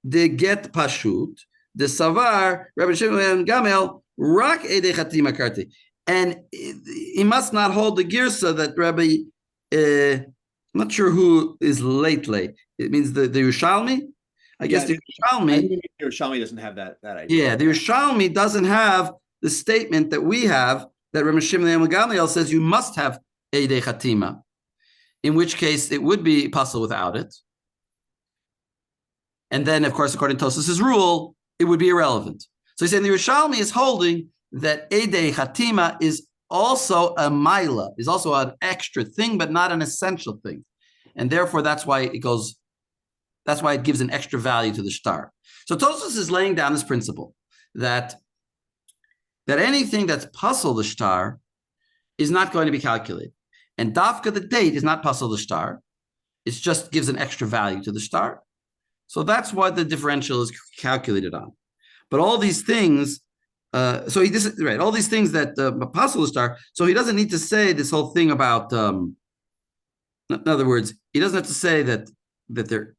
de get pashut de savar Rabbi Shimon Gamel rak Eidei chatima karti, and he must not hold the girsa that Rabbi. I'm not sure who is lately. It means the Yerushalmi. I guess the Yerushalmi doesn't have that idea. Yeah, the Yerushalmi doesn't have the statement that we have, that Rabbi Shimon Gamliel says you must have Eidei Chatima, in which case it would be possible without it. And then, of course, according to Tosfos' rule, it would be irrelevant. So he's saying the Yerushalmi is holding that Eidei Chatima is also a maila, is also an extra thing, but not an essential thing. And therefore, that's why it gives an extra value to the shtar. So Tosfos is laying down this principle that that anything that's pasul the shtar is not going to be calculated. And dafka, the date, is not pasul the shtar. It just gives an extra value to the shtar. So that's what the differential is calculated on. But all these things, all these things that pasul the shtar, so he doesn't need to say this whole thing about, in other words, he doesn't have to say that they're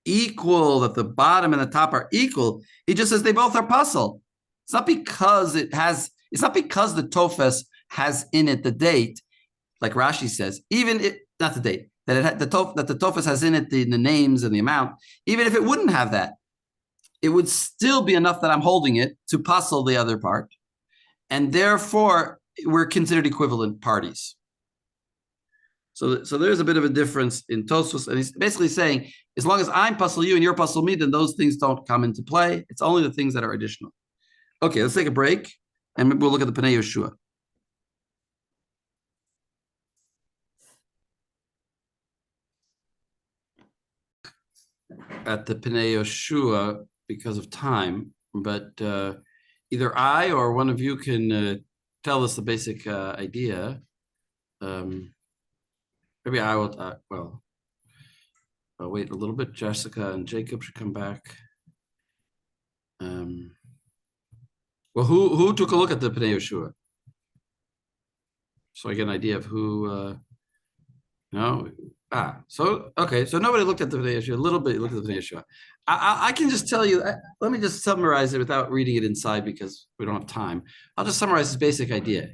equal, that the bottom and the top are equal. He just says they both are pasul. It's not because the tofes has in it the date, like Rashi says, not the date, that the tofes has in it the names and the amount. Even if it wouldn't have that, it would still be enough that I'm holding it to pasul the other part, and therefore we're considered equivalent parties. So there's a bit of a difference in Tosfos, and he's basically saying, as long as I'm pasul you and you're pasul me, then those things don't come into play. It's only the things that are additional. Okay, let's take a break, and we'll look at the Pnei Yeshua. At the Pnei Yeshua because of time, but either I or one of you can tell us the basic idea. Maybe I will. I'll wait a little bit. Jessica and Jacob should come back. Well, who took a look at the Pnei Yeshua? So I get an idea of who. No. So okay. So nobody looked at the Pnei Yeshua. A little bit looked at the Pnei Yeshua. I can just tell you. Let me just summarize it without reading it inside because we don't have time. I'll just summarize this basic idea.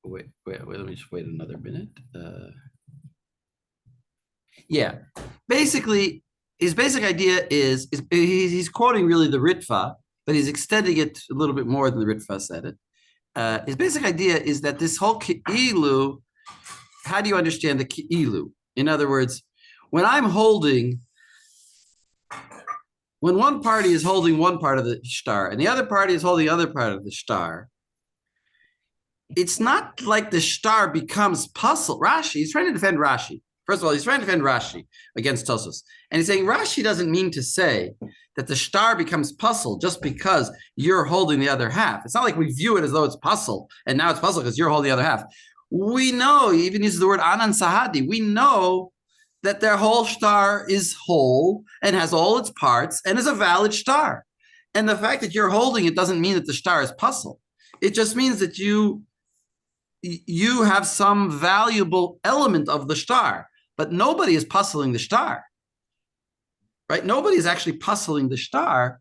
Wait, let me just wait another minute. Yeah, basically, his basic idea is he's quoting really the Ritva, but he's extending it a little bit more than the Ritva said it. His basic idea is that this whole Ki'ilu, how do you understand the Ki'ilu? In other words, when one party is holding one part of the shtar and the other party is holding the other part of the shtar, it's not like the shtar becomes pasul. Rashi, he's trying to defend Rashi. First of all, he's trying to defend Rashi against Tosfos. And he's saying Rashi doesn't mean to say that the shtar becomes pasul just because you're holding the other half. It's not like we view it as though it's pasul, and now it's pasul because you're holding the other half. We know, he even uses the word anan sahadi, we know that their whole shtar is whole and has all its parts and is a valid shtar. And the fact that you're holding it doesn't mean that the shtar is pasul. It just means that you have some valuable element of the shtar, but nobody is puzzling the shtar, right? Nobody is actually puzzling the shtar.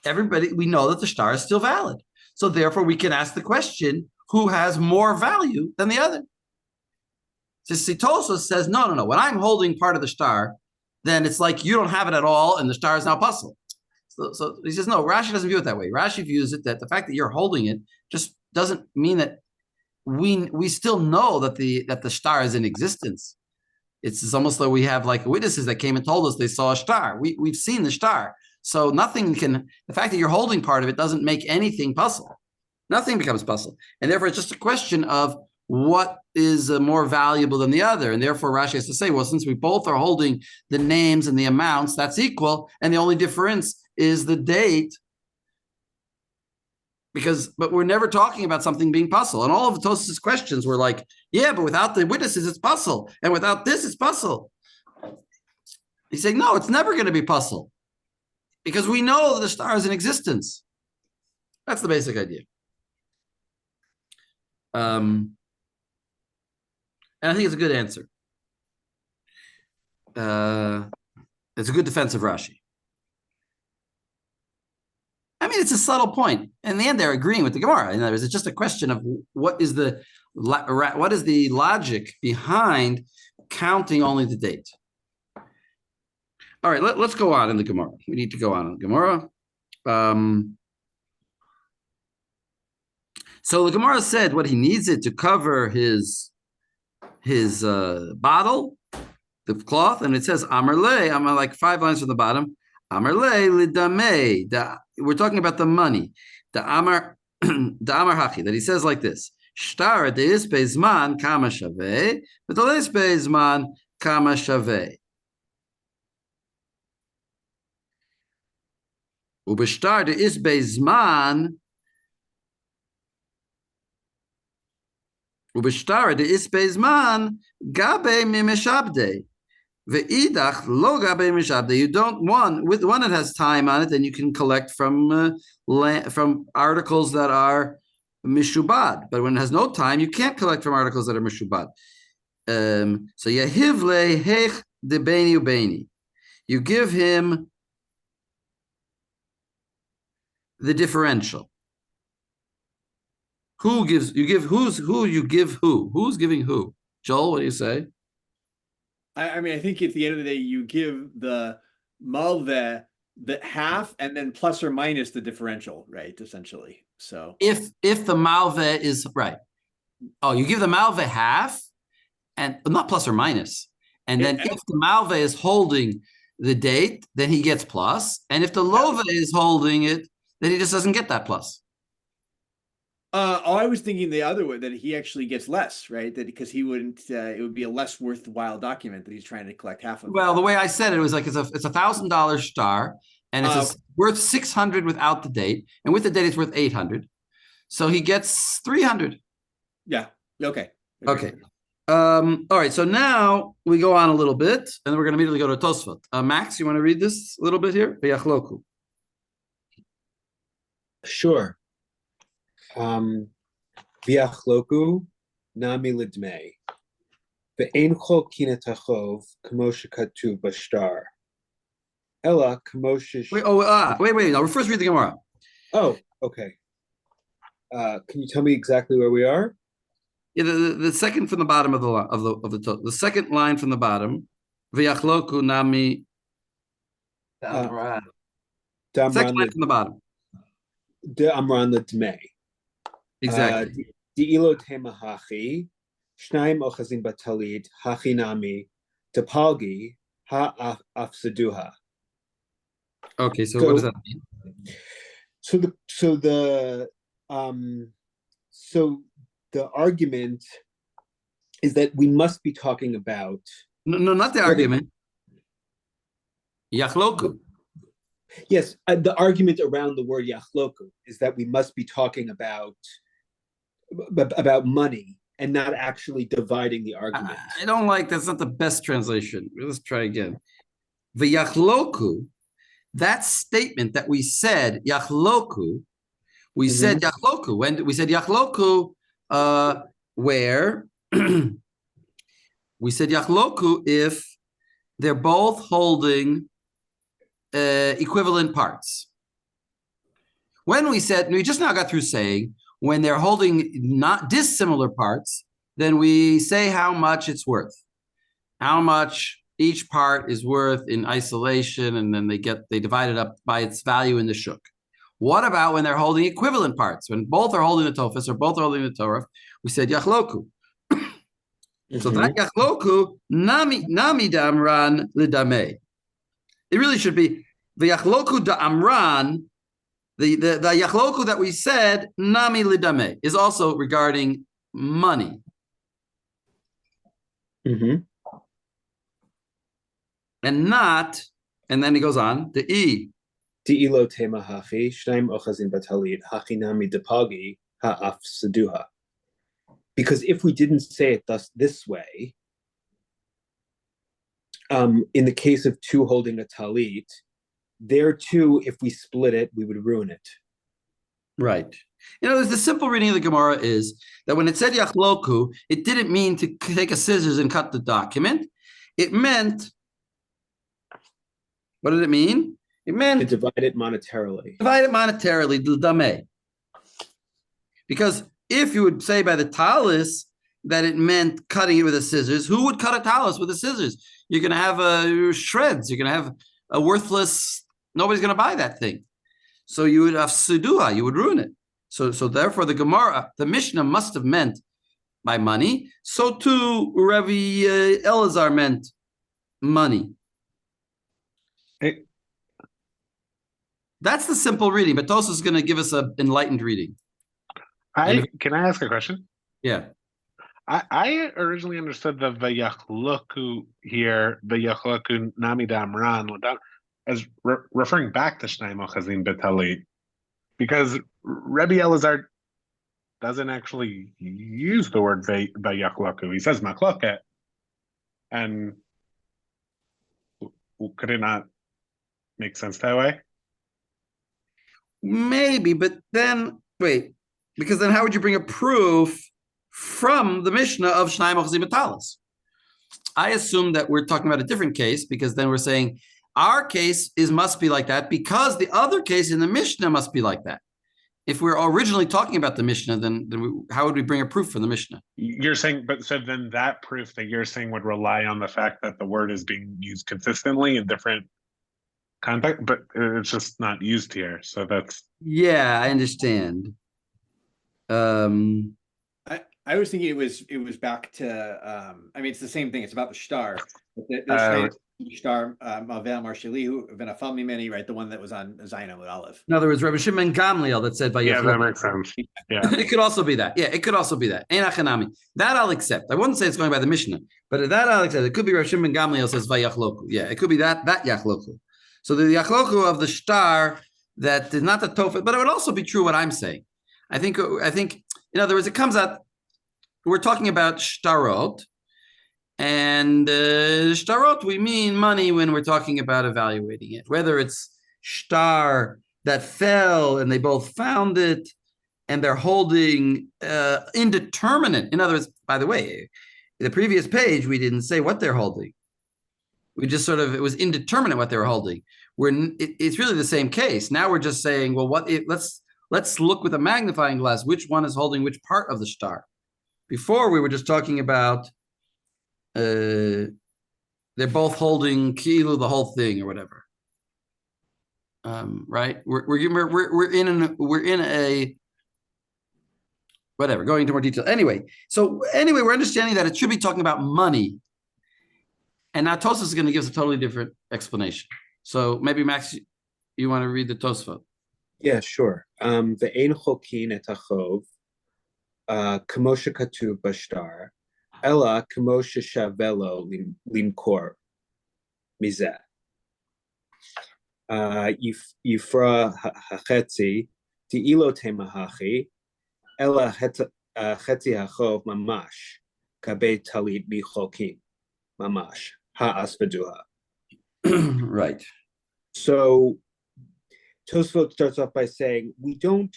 Everybody, we know that the shtar is still valid. So therefore we can ask the question, who has more value than the other? So Tosfos says, no. When I'm holding part of the shtar, then it's like you don't have it at all and the shtar is now puzzled. So he says, no, Rashi doesn't view it that way. Rashi views it that the fact that you're holding it just doesn't mean that we still know that the shtar is in existence. It's almost like we have like witnesses that came and told us they saw a shtar. We've seen the shtar. So the fact that you're holding part of it doesn't make anything pasul. Nothing becomes pasul. And therefore it's just a question of what is more valuable than the other. And therefore Rashi has to say, well, since we both are holding the names and the amounts, that's equal. And the only difference is the date. But we're never talking about something being pasul. And all of Tosfos' questions were like, yeah, but without the witnesses, it's pasul. And without this, it's pasul. He's saying, no, it's never going to be pasul. Because we know that the shtar is in existence. That's the basic idea. And I think it's a good answer. It's a good defense of Rashi. I mean, it's a subtle point. In the end, they're agreeing with the Gemara. In other words, it's just a question of what is the logic behind counting only the date. All right, let's go on in the Gemara. We need to go on in the Gemara. So the Gemara said what he needs it to cover his bottle, the cloth, and it says Amar le, I'm like 5 lines from the bottom. Amar le lidamei. We're talking about the money. The Amar Hachi, that he says like this: Shtar deis bezman kama shaveh, but the leis bezman kama shaveh. Ubishtar de is bezman. Ubishtar de is bezman gabe mimeshabde. Ve'idach lo gabe mishabde. You don't want with one that has time on it, then you can collect from articles that are mishubad. But when it has no time, you can't collect from articles that are mishubad. So yehivle hech de beni ubeni. You give him the differential. Who gives you give who's who you give who? Who's giving who? Joel, what do you say? I mean, I think at the end of the day, you give the malve the half and then plus or minus the differential, right? Essentially. So if the malve is right. Oh, you give the malve half and not plus or minus. And then if the malve is holding the date, then he gets plus. And if the love is holding it, then he just doesn't get that plus. I was thinking the other way, that he actually gets less, right? That because he wouldn't, it would be a less worthwhile document that he's trying to collect half of. Well, the way I said it was like it's $1,000 star, and it's worth 600 without the date, and with the date it's worth 800. So he gets 300. Yeah. Okay. Okay. All right. So now we go on a little bit, and then we're going to immediately go to Tosfot. Max, you want to read this a little bit here? V'yachloku. Sure. V'yachloku nami lidmei. Ve'ein chol kinetachov kamo shekatuv b'shtar. Ella kamo shesh. Wait. No, we'll first read the Gemara. Oh, okay. Can you tell me exactly where we are? Yeah, the second from the bottom of the second line from the bottom. V'yachloku nami. Damran. Second line from the bottom. Damran lidmei. Exactly. Di'ilo tema hachi, shnayim ochazim batalit, hachi nami, tepalgi, afsaduha. Okay, so what does that mean? So the argument is that we must be talking about. No, not the argument. Yachloku. Yes, the argument around the word yachloku is that we must be talking about money and not actually dividing the argument. I don't like that's not the best translation. Let's try again. V'yachloku, that statement that we said yachloku, said yachloku. When we said yachloku, where we said yachloku if they're both holding equivalent parts. When we said, we just now got through saying, when they're holding not dissimilar parts, then we say how much it's worth, how much each part is worth in isolation, and then they divide it up by its value in the shuk. What about when they're holding equivalent parts? When both are holding the tofes or both are holding the Torah, we said yachloku. So that yachloku nami damran lidameh. It really should be the yachloku da amran. The yachloku that we said nami lidame is also regarding money. And not, and then he goes on the e. Di'ilo tema hachi shnaim ochazin batalit hachi nami depagi ha'af seduha. Because if we didn't say it this way, in the case of two holding a talit, there too, if we split it, we would ruin it. Right. You know, the simple reading of the Gemara is that when it said yachloku, it didn't mean to take a scissors and cut the document. It meant, what did it mean? It meant to divide it monetarily. Dame. Because if you would say by the talis that it meant cutting it with the scissors, who would cut a talis with the scissors? You're going to have shreds. You're going to have a worthless. Nobody's going to buy that thing. So you would have suduha. You would ruin it. So therefore, the Gemara, the Mishnah must have meant by money. So too, Rabbi Elazar meant money. That's the simple reading, but Tosos is going to give us an enlightened reading. Can I ask a question? Yeah. I originally understood the vayachloku here, vayachloku nami damran. as referring back to Shnei Ochazin Betalit, because Rebbe Elazar doesn't actually use the word Vayachlaku. He says Machloket, and could it not make sense that way? Maybe, but then wait, because then how would you bring a proof from the Mishnah of Shnai Ochazin Betalis? I assume that we're talking about a different case, because then we're saying our case must be like that because the other case in the Mishnah must be like that. If we're originally talking about the Mishnah, then how would we bring a proof from the Mishnah? You're saying, but so then that proof that you're saying would rely on the fact that the word is being used consistently in different context, but it's just not used here. So that's Yeah, I understand. I was thinking it was back to I mean it's the same thing. It's about the star. The star Mavel Marshalihu Venafal Mimeni, right? The one that was on Zainam with Olive. In other words, Rabbi Shimon Gamliel that said by yeah, that makes sense. Yeah. It could also be that. Yeah, it could also be that. Einachanami. That I'll accept. I wouldn't say it's going by the Mishnah, but that I'll accept. It could be Rabbi Shimon Gamliel says Vayachloku. Yeah, it could be that Yachloku. So the Yachloku of the star that is not the Tofet, but it would also be true what I'm saying. I think in other words, it comes out. We're talking about shtarot, and shtarot, we mean money when we're talking about evaluating it, whether it's shtar that fell and they both found it and they're holding indeterminate. In other words, by the way, the previous page, we didn't say what they're holding. We just it was indeterminate what they were holding. It's really the same case. Now we're just saying, well, let's look with a magnifying glass, which one is holding which part of the star. Before we were just talking about they're both holding kilu the whole thing or whatever, right? We're in a whatever. Going into more detail. Anyway, we're understanding that it should be talking about money, and now Tosfos is going to give us a totally different explanation. So maybe Max, you want to read the Tosfos? Yeah, sure. The ein chokin et hachov. Kamo shekatuv bashtar, ela kamo sheshavelo limkor mizeh. Yifra hachetzi ti'ilo temahachi, ela chetzi hachov mamash kabe talit bichokim mamash ha'asvaduha. Right. So Tosfot starts off by saying we don't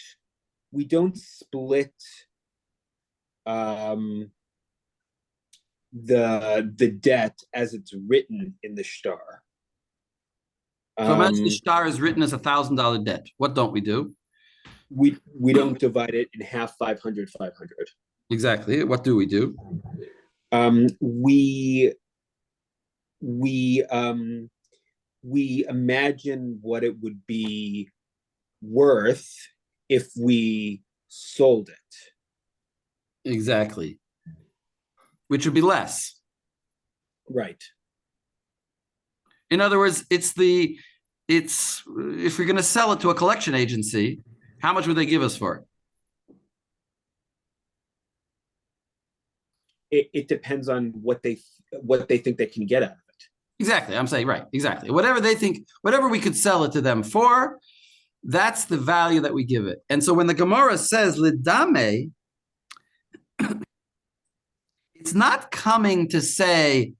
split the debt as it's written in the shtar. So imagine the shtar is written as $1,000 debt. What don't we do? We don't divide it in half 500. Exactly. What do we do? We imagine what it would be worth if we sold it. Exactly. Which would be less. Right. In other words, if we're going to sell it to a collection agency, how much would they give us for it? It depends on what they think they can get out of it. Exactly. I'm saying, right. Exactly. Whatever they think, whatever we could sell it to them for, that's the value that we give it. And so when the Gemara says lidame, it's not coming to say,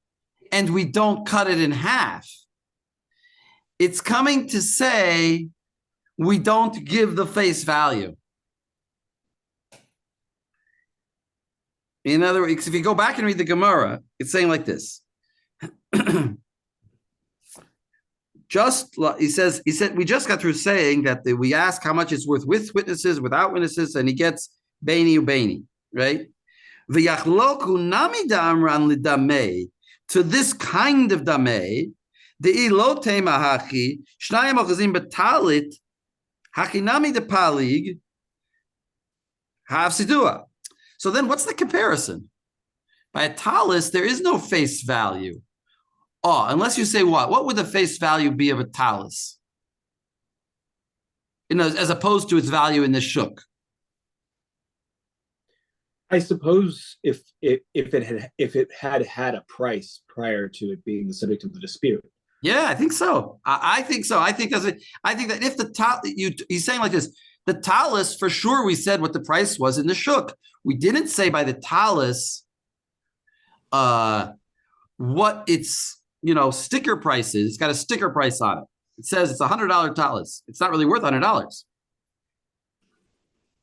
and we don't cut it in half. It's coming to say, we don't give the face value. In other words, if you go back and read the Gemara, it's saying like this. He said, we just got through saying that we ask how much it's worth with witnesses, without witnesses, and he gets Beini Ubeini, right? V'yachloku nami da'amran lidamei, to this kind of damei, de'ilo tema hachi, shnayim ochazim betalit, hachi nami de palig, ha'afsidua. So then what's the comparison? By a talis, there is no face value. Oh, unless you say what? What would the face value be of a talis? As opposed to its value in the shuk. I suppose if it had a price prior to it being the subject of the dispute, Yeah, I think so. I think so. I think I think that if the he's saying like this, the talus for sure. We said what the price was in the shuk. We didn't say by the talus, what its sticker price is. It's got a sticker price on it. It says it's $100 talus. It's not really worth $100.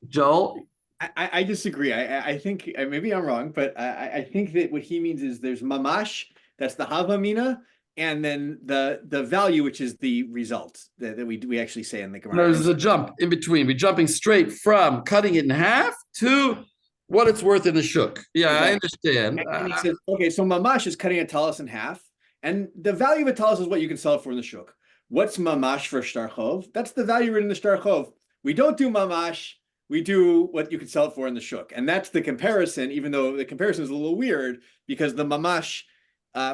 Joel, I disagree. I think maybe I'm wrong, but I think that what he means is there's mamash, that's the havamina, and then the value, which is the result that we actually say in the Gemara. there's a jump in between. We're jumping straight from cutting it in half to what it's worth in the shuk. Yeah, I understand. And he says, okay, so mamash is cutting a talus in half, and the value of a talus is what you can sell it for in the shuk. What's mamash for shtarchov? That's the value written in the shtarchov. We don't do mamash. We do what you could sell it for in the shuk. And that's the comparison, even though the comparison is a little weird because the mamash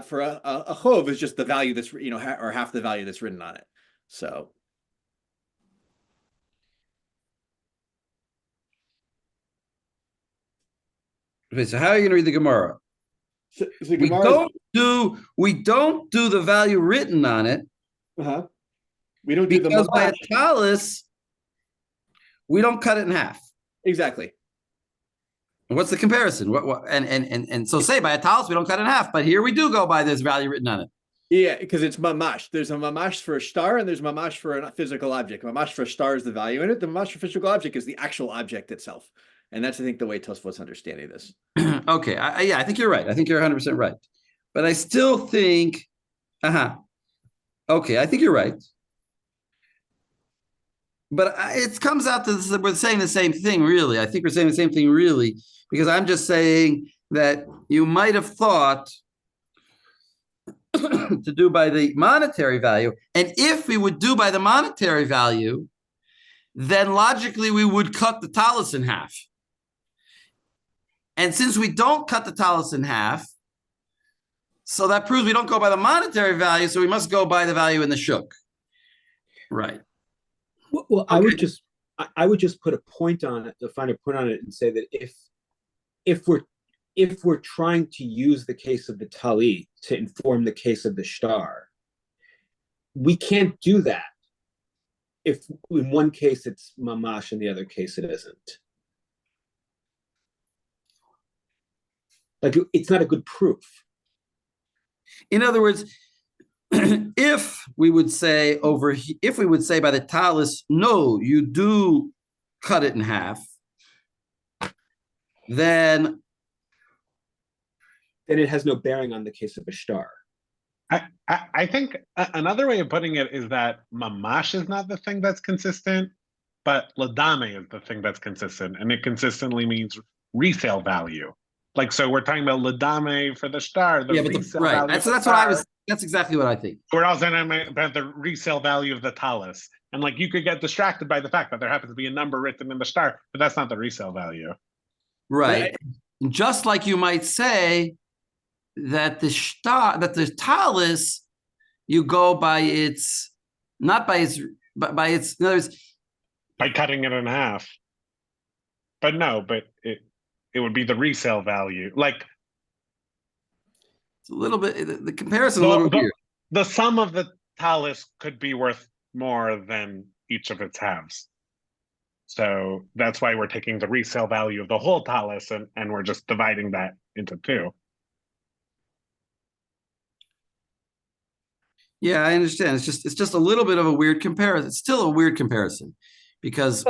for a chov is just the value that's, or half the value that's written on it. So. Okay, so how are you going to read the Gemara? So the Gemara we don't do the value written on it. We don't do the because mamash. by a talus, we don't cut it in half. Exactly. What's the comparison? What and so say by a talus we don't cut it in half, but here we do go by this value written on it. Yeah, because it's mamash. There's a mamash for a star and there's mamash for a physical object. Mamash for a star is the value in it. The mamash for physical object is the actual object itself. And that's, I think, the way Tosfot's understanding this. Okay, I think you're right. I think you're 100% right. But I still think, okay, I think you're right. But it comes out to this, we're saying the same thing, really. I think we're saying the same thing, really, because I'm just saying that you might have thought to do by the monetary value. And if we would do by the monetary value, then logically we would cut the talus in half. And since we don't cut the talus in half, so that proves we don't go by the monetary value, so we must go by the value in the shuk. Right. Well, okay. I would just put a point on it, to find a point on it, and say that if we're trying to use the case of the tali to inform the case of the shtar, we can't do that if in one case it's mamash and the other case it isn't. Like, it's not a good proof. In other words, if we would say by the talus, no, you do cut it in half, then it has no bearing on the case of a shtar. I think another way of putting it is that mamash is not the thing that's consistent, but ladame is the thing that's consistent, and it consistently means resale value. Like, so we're talking about ladame for the shtar. Right. So that's what I was. That's exactly what I think. We're also talking about the resale value of the talus, and like you could get distracted by the fact that there happens to be a number written in the shtar, but that's not the resale value. Right. Just like you might say that the talus, you go by its, not by its, but by its. In other words, by cutting it in half. But no, but it would be the resale value. Like, it's a little bit, the comparison is a little weird. The sum of the talus could be worth more than each of its halves. So that's why we're taking the resale value of the whole talus and we're just dividing that into two. Yeah, I understand. It's just a little bit of a weird comparison. It's still a weird comparison because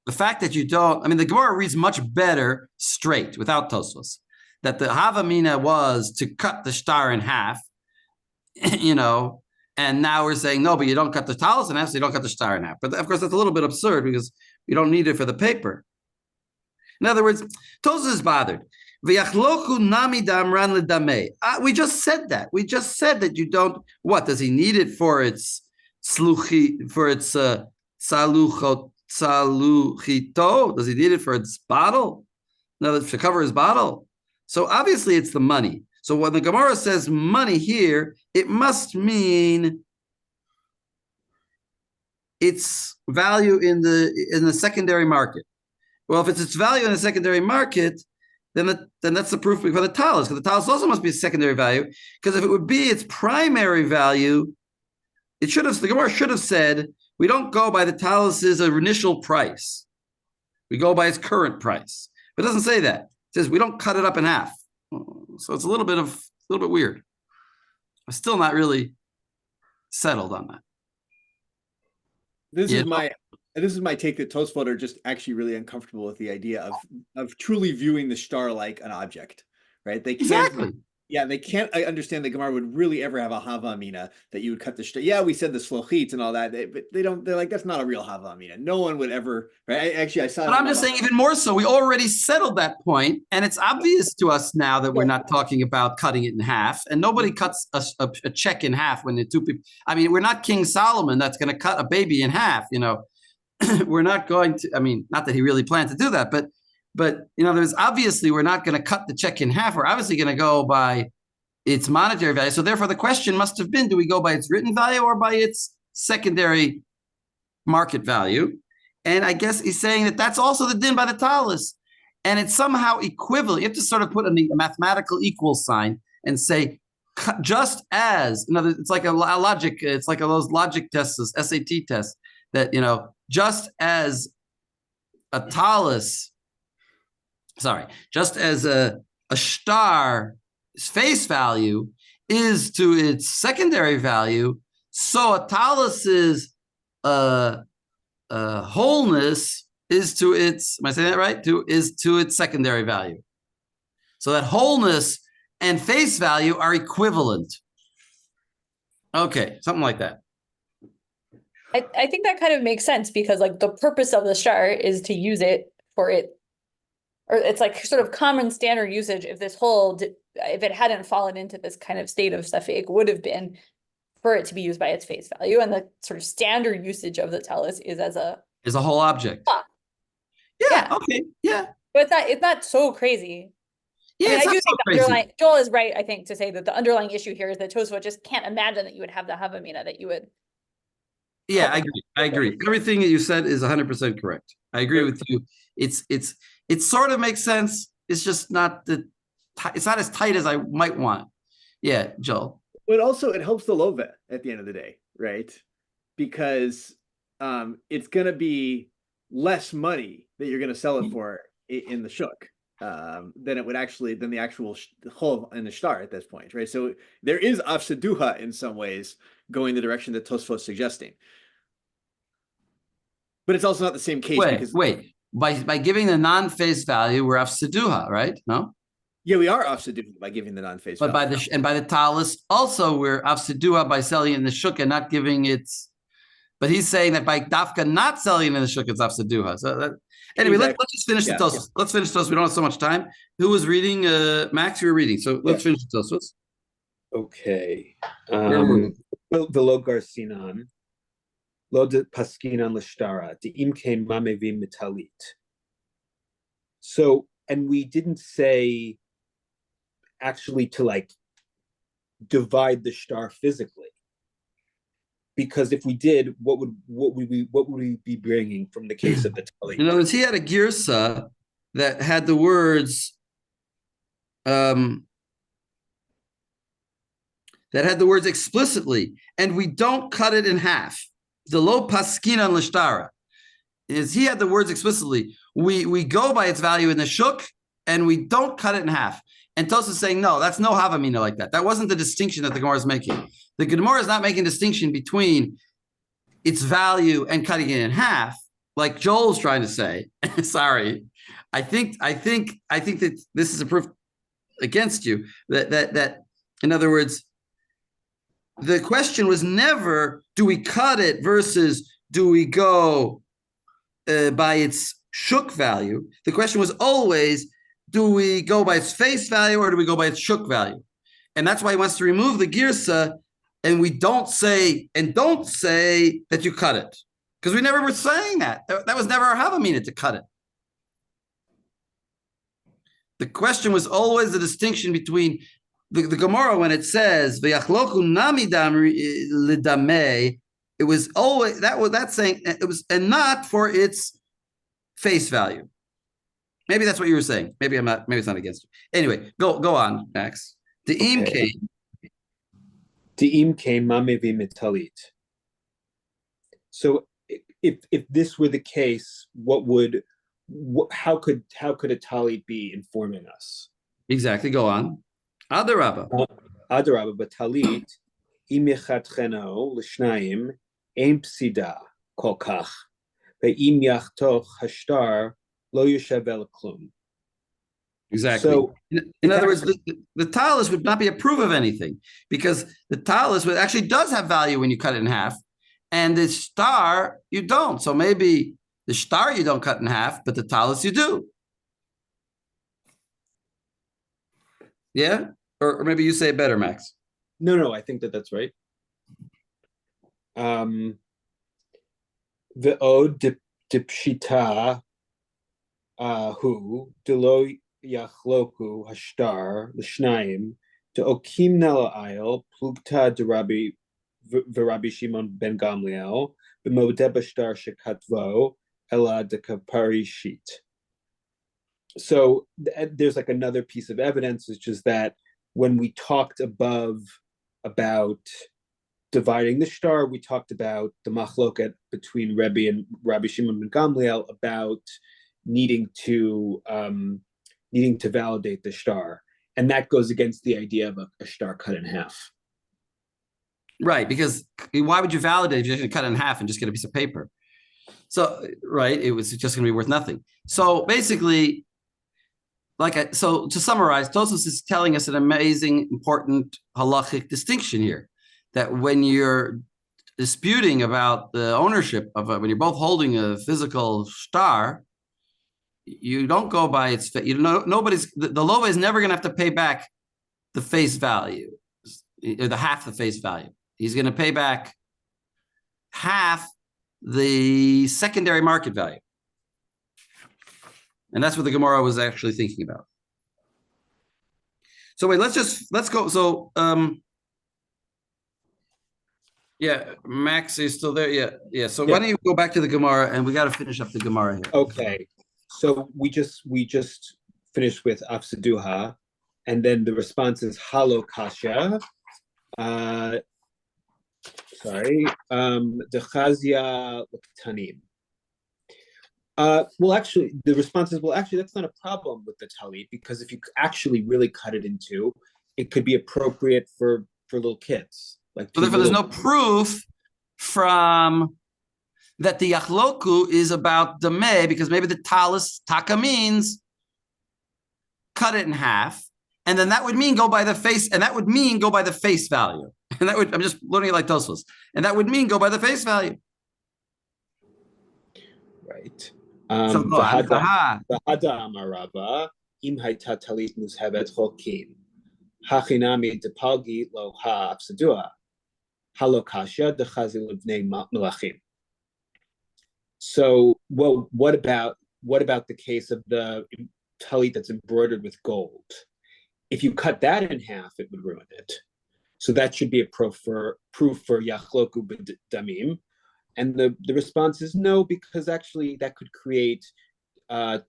the fact that you don't, I mean, the Gemara reads much better straight without Tosfos. That the Havamina was to cut the shtar in half, and now we're saying, no, but you don't cut the talus in half, so you don't cut the shtar in half. But of course, that's a little bit absurd because you don't need it for the paper. In other words, Tosfos is bothered. We just said that. We just said that you don't, what, does he need it for its saluchito? Does he need it for its bottle? No, to cover his bottle. So obviously it's the money. So when the Gemara says money here, it must mean its value in the secondary market. Well, if it's its value in the secondary market, then that's the proof for the talus, because the talus also must be a secondary value. Because if it would be its primary value, the Gemara should have said, we don't go by the talus's initial price. We go by its current price. But it doesn't say that. It says we don't cut it up in half. So it's a little bit weird. I'm still not really settled on that. This is my take that Tosfot are just actually really uncomfortable with the idea of truly viewing the star like an object, right? They can't. Exactly. Yeah, they can't. I understand the Gemara would really ever have a hava amina that you would cut the star. Yeah, we said the slochit and all that, but they don't. They're like, that's not a real hava amina. No one would ever. Right? I saw. But I'm just saying, even more so, we already settled that point, and it's obvious to us now that we're not talking about cutting it in half, and nobody cuts a check in half when the two people. I mean, we're not King Solomon that's going to cut a baby in half. We're not going to. I mean, not that he really planned to do that, but there's obviously we're not going to cut the check in half. We're obviously going to go by its monetary value. So therefore, the question must have been: do we go by its written value or by its secondary market value? And I guess he's saying that that's also the din by the talus, and it's somehow equivalent. You have to sort of put a mathematical equal sign and say, just as it's like a logic. It's like those logic tests, SAT tests. That just as a talus. Just as a star's face value is to its secondary value, so a talus's wholeness is to its, am I saying that right? Is to its secondary value. So that wholeness and face value are equivalent. Okay, something like that. I think that kind of makes sense because like the purpose of the star is to use it for it. Or it's like sort of common standard usage if if it hadn't fallen into this kind of state of safek would have been for it to be used by its face value. And the sort of standard usage of the talus is as a whole object. Yeah. Okay. Yeah. But it's not so crazy. Yeah, I mean, I do think so the underlying Joel is right, I think, to say that the underlying issue here is that Tosfot just can't imagine that you would have the Havamina that you would. Yeah, I agree. Everything that you said is 100% correct. I agree with you. It sort of makes sense. It's just not it's not as tight as I might want. Yeah, Joel. But also it helps the lova at the end of the day, right? Because it's going to be less money that you're going to sell it for in the shuk than it would actually than the actual whole in the star at this point, right? So there is afsaduha in some ways going the direction that Tosfot is suggesting. But it's also not the same case. Wait. By giving the non-face value, we're afsaduha, right? No? Yeah, we are afsaduha by giving the non-face value. But by the talus, also we're afsaduha by selling in the shuk and not giving its. But he's saying that by dafka not selling in the shuk, it's afsaduha. So anyway, let's just finish the Tosfos. Let's finish Tosfos. We don't have so much time. Who was reading? Max, you were reading. So let's finish the Tosfos. Okay. The Logar Sinan. Lo de paskinan l'shtara, de imkein mamevim metalit. So, and we didn't say actually to like divide the star physically, because if we did, what would we be bringing from the case of the talit? In other words, he had a girsa that had the words explicitly, and we don't cut it in half. The lo paskinan l'shtara is he had the words explicitly. We go by its value in the shuk, and we don't cut it in half. And Tosfos is saying, no, that's no havamina like that. That wasn't the distinction that the Gemara is making. The Gemara is not making a distinction between its value and cutting it in half, like Joel's trying to say. Sorry, I think that this is a proof against you. That in other words, the question was never, do we cut it versus do we go by its shuk value? The question was always, do we go by its face value or do we go by its shuk value? And that's why he wants to remove the girsa, and we don't say that you cut it. Because we never were saying that. That was never our havamina to cut it. The question was always the distinction between the Gemara, when it says v'yachloku namidam lidamei, it was always that's saying it was, and not for its face value. Maybe that's what you were saying. Maybe I'm not. Maybe it's not against you. Anyway, go on, Max. The im Okay. came. De'im came mamevi metalit. So if this were the case, how could a talit be informing us? Exactly. Go on. Adarabba. Adarabba, but talit imichatcheno l'shnayim ein psida kol kach ve'im yachtoch hashtar lo yushavel klum. Exactly. So in other words, the talus would not be a proof of anything because the talus actually does have value when you cut it in half, and the star you don't. So maybe the star you don't cut in half, but the talus you do. Yeah, or maybe you say it better, Max. No, I think that's right. The od dipshita hu delo yachloku hashtar l'shnayim to okim nala'ayel plugta de Rabbi Shimon ben Gamliel b'modeh b'shtar shekatvo ela de kapari sheet. So there's like another piece of evidence, which is that when we talked above about dividing the star, we talked about the machloket between Rebbe and Rabbi Shimon ben Gamliel about needing to validate the star, and that goes against the idea of a star cut in half. Right, because why would you validate if you're just going to cut it in half and just get a piece of paper? So, right, it was just going to be worth nothing. So basically, so to summarize, Tosfos is telling us an amazing, important halachic distinction here, that when you're disputing about the ownership of when you're both holding a physical star, you don't go by its. The lova is never going to have to pay back the face value, or the half the face value. He's going to pay back half the secondary market value. And that's what the Gemara was actually thinking about. So wait, let's go. So yeah, Max is still there. Yeah. So why don't you go back to the Gemara, and we got to finish up the Gemara here. Okay. So we just finished with Afsaduha, and then the response is Halo Kasha. The Chazia Tanim. Well, actually, the response is, that's not a problem with the talit, because if you actually really cut it in two, it could be appropriate for little kids. So therefore, there's no proof from that the yachloku is about the me, because maybe the talus taka means cut it in half, and then that would mean go by the face, and that would mean go by the face value, and that would, I'm just learning it like Tosfos, and that would mean go by the face value. Right. So go on. V'hada amarava im hayta talit mushevet chokin hachinami depalgi lo ha'afsadua halo kasha dechazi levnei melachim. So, well, what about the case of the talit that's embroidered with gold? If you cut that in half, it would ruin it. So that should be a proof for yachloku b'damim. And the response is no, because actually that could create two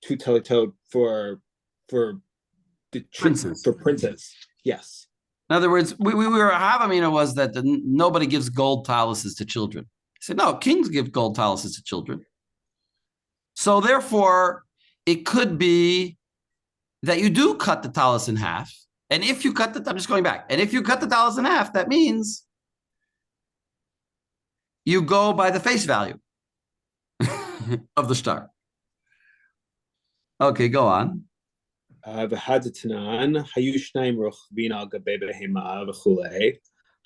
talitot for the princes. For princes, yes. In other words, we were Havamina was that nobody gives gold taluses to children. He said no, kings give gold taluses to children. So therefore, it could be that you do cut the talus in half, and if you cut I'm just going back, and if you cut the talus in half, that means you go by the face value of the star. Okay, go on. V'hadatanan hayushnaim rochvin al gabe behema v'chulei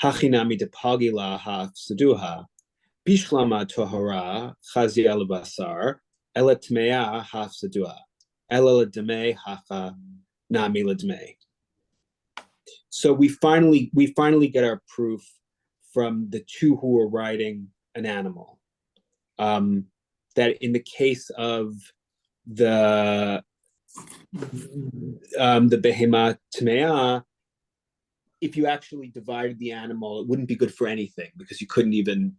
hachinami depagi la ha'afsaduha bishlama tohara chazia lebasar ela tmea ha'afsaduha ela ledemei hacha nami ledemei. So we finally get our proof from the two who were riding an animal, that in the case of the behema tmea, if you actually divided the animal, it wouldn't be good for anything, because you couldn't even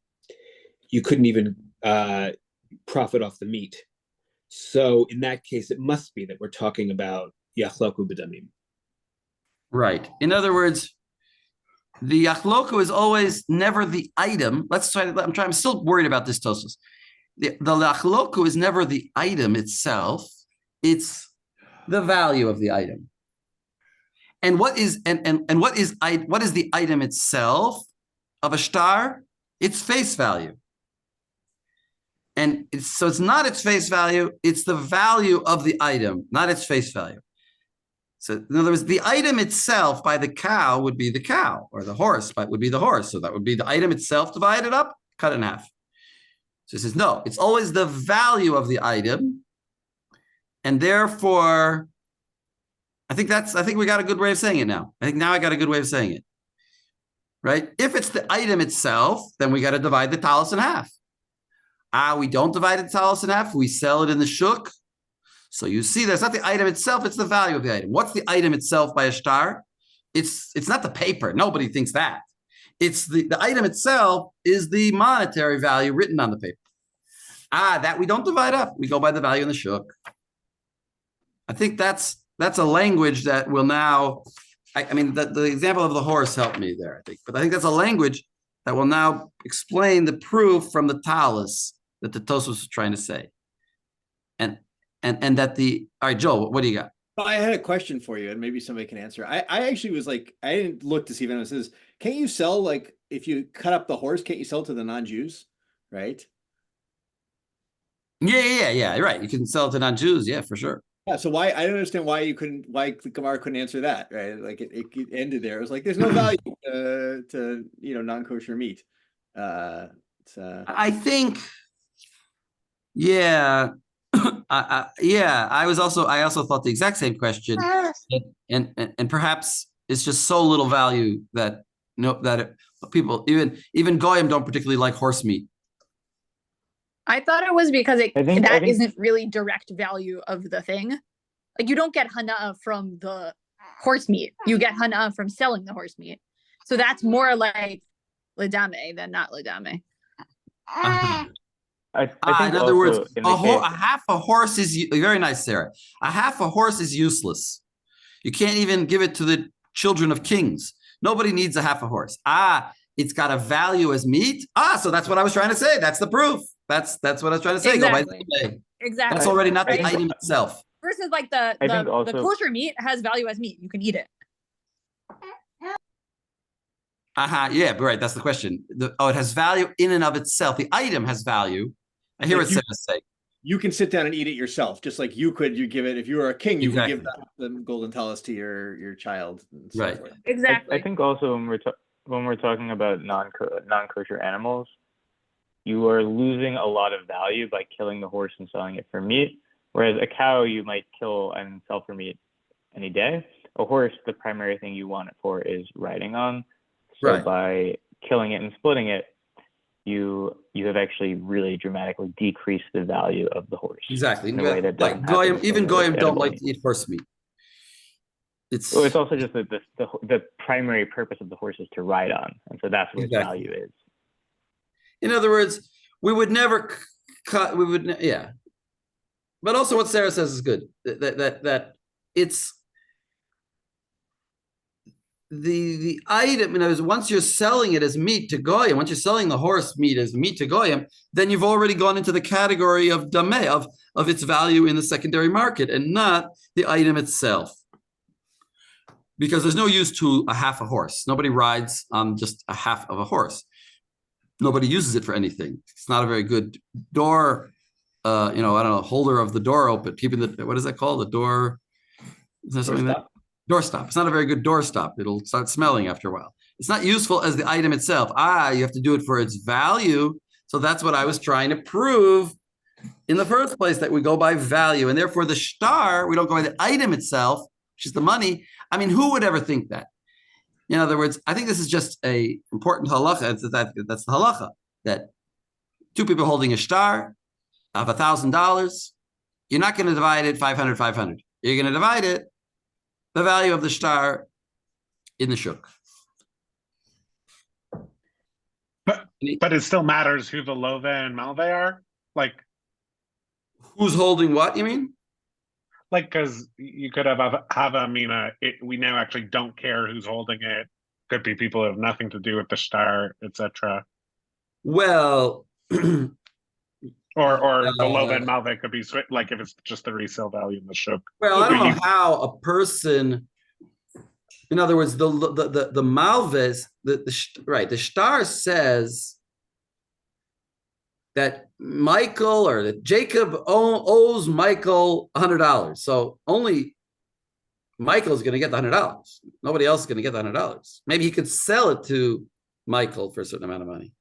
profit off the meat. So in that case, it must be that we're talking about Yachloku B'damim. Right. In other words, the Yachloku is always never the item. I'm still worried about this Tosos. The Yachloku is never the item itself. It's the value of the item. And what is the item itself of a star? Its face value. And so it's not its face value, it's the value of the item, not its face value. So in other words, the item itself by the cow would be the cow, or the horse would be the horse. So that would be the item itself divided up, cut in half. So it says, no, it's always the value of the item. And therefore, I think we got a good way of saying it now. I think now I got a good way of saying it. Right? If it's the item itself, then we got to divide the talis in half. We don't divide the talis in half. We sell it in the shuk. So you see, that's not the item itself. It's the value of the item. What's the item itself by a star? It's not the paper. Nobody thinks that. It's the item itself is the monetary value written on the paper. That we don't divide up. We go by the value in the shuk. I think that's a language that will now, the example of the horse helped me there, I think. But I think that's a language that will now explain the proof from the talis that the Tosfos was trying to say. And that all right, Joe, what do you got? I had a question for you, and maybe somebody can answer. I actually was like, I didn't look to see if anyone says, can't you sell, like, if you cut up the horse, can't you sell to the non-Jews, right? Yeah, right. You can sell it to non-Jews, yeah, for sure. Yeah, so I don't understand why the Gemara couldn't answer that, right? Like it ended there. It was like, there's no value to non-kosher meat. I think, yeah. I also thought the exact same question, and perhaps it's just so little value that people, even goyim, don't particularly like horse meat. I thought it was because I think- isn't really direct value of the thing. Like, you don't get hana from the horse meat. You get hana from selling the horse meat. So that's more like ledame than not ledame. I think in other words, in the case, a half a horse is very nice, Sarah. A half a horse is useless. You can't even give it to the children of kings. Nobody needs a half a horse. It's got a value as meat. So that's what I was trying to say. That's the proof. That's what I was trying to say. Exactly. Go by Exactly. That's already not the Right. item itself. Versus like the kosher meat has value as meat. You can eat it. Yeah, right. That's the question. It has value in and of itself. The item has value. I hear Like what Sarah say. You can sit down and eat it yourself, just like you give it, if you were a king, you could give the golden talus to your child. And so Right. forth. Exactly. I think also when we're talking about non-kosher animals, you are losing a lot of value by killing the horse and selling it for meat. Whereas a cow you might kill and sell for meat any day. A horse, the primary thing you want it for is riding on. So Right. by killing it and splitting it, you have actually really dramatically decreased the value of the horse. Exactly. In a way that Like doesn't happen goyim, with even some of the goyim don't edible like meat. to eat horse meat. It's also just that the primary purpose of the horse is to ride on, and so that's what its Exactly. value is. In other words, we would never cut. We would, yeah. But also, what Sarah says is good. That it's the item. In other words, once you're selling it as meat to goyim, once you're selling the horse meat as meat to goyim, then you've already gone into the category of dameh, of its value in the secondary market, and not the item itself. Because there's no use to a half a horse. Nobody rides on just a half of a horse. Nobody uses it for anything. It's not a very good door, I don't know, holder of the door open, keeping what is that called? The door, is there something that? Doorstop. It's not a very good doorstop. It'll start smelling after a while. It's not useful as the item itself. You have to do it for its value. So that's what I was trying to prove in the first place, that we go by value. And therefore the shtar, we don't go by the item itself, which is the money. I mean, who would ever think that? In other words, I think this is just a important halacha. That's the halacha, that two people holding a shtar of $1,000, you're not going to divide it 500. You're going to divide it the value of the shtar in the shuk. But it still matters who the love and malve are. Like, Who's holding what, you mean? Like, because you could have a mina. We now actually don't care who's holding it. Could be people who have nothing to do with the star, etc. Well, Or the low end malve could be like if it's just the resale value in the shuk. well, I don't know how a person, in other words, the malves, the star says that Michael or that Jacob owes Michael $100. So only Michael's going to get the $100. Nobody else is going to get the $100. Maybe he could sell it to Michael for a certain amount of money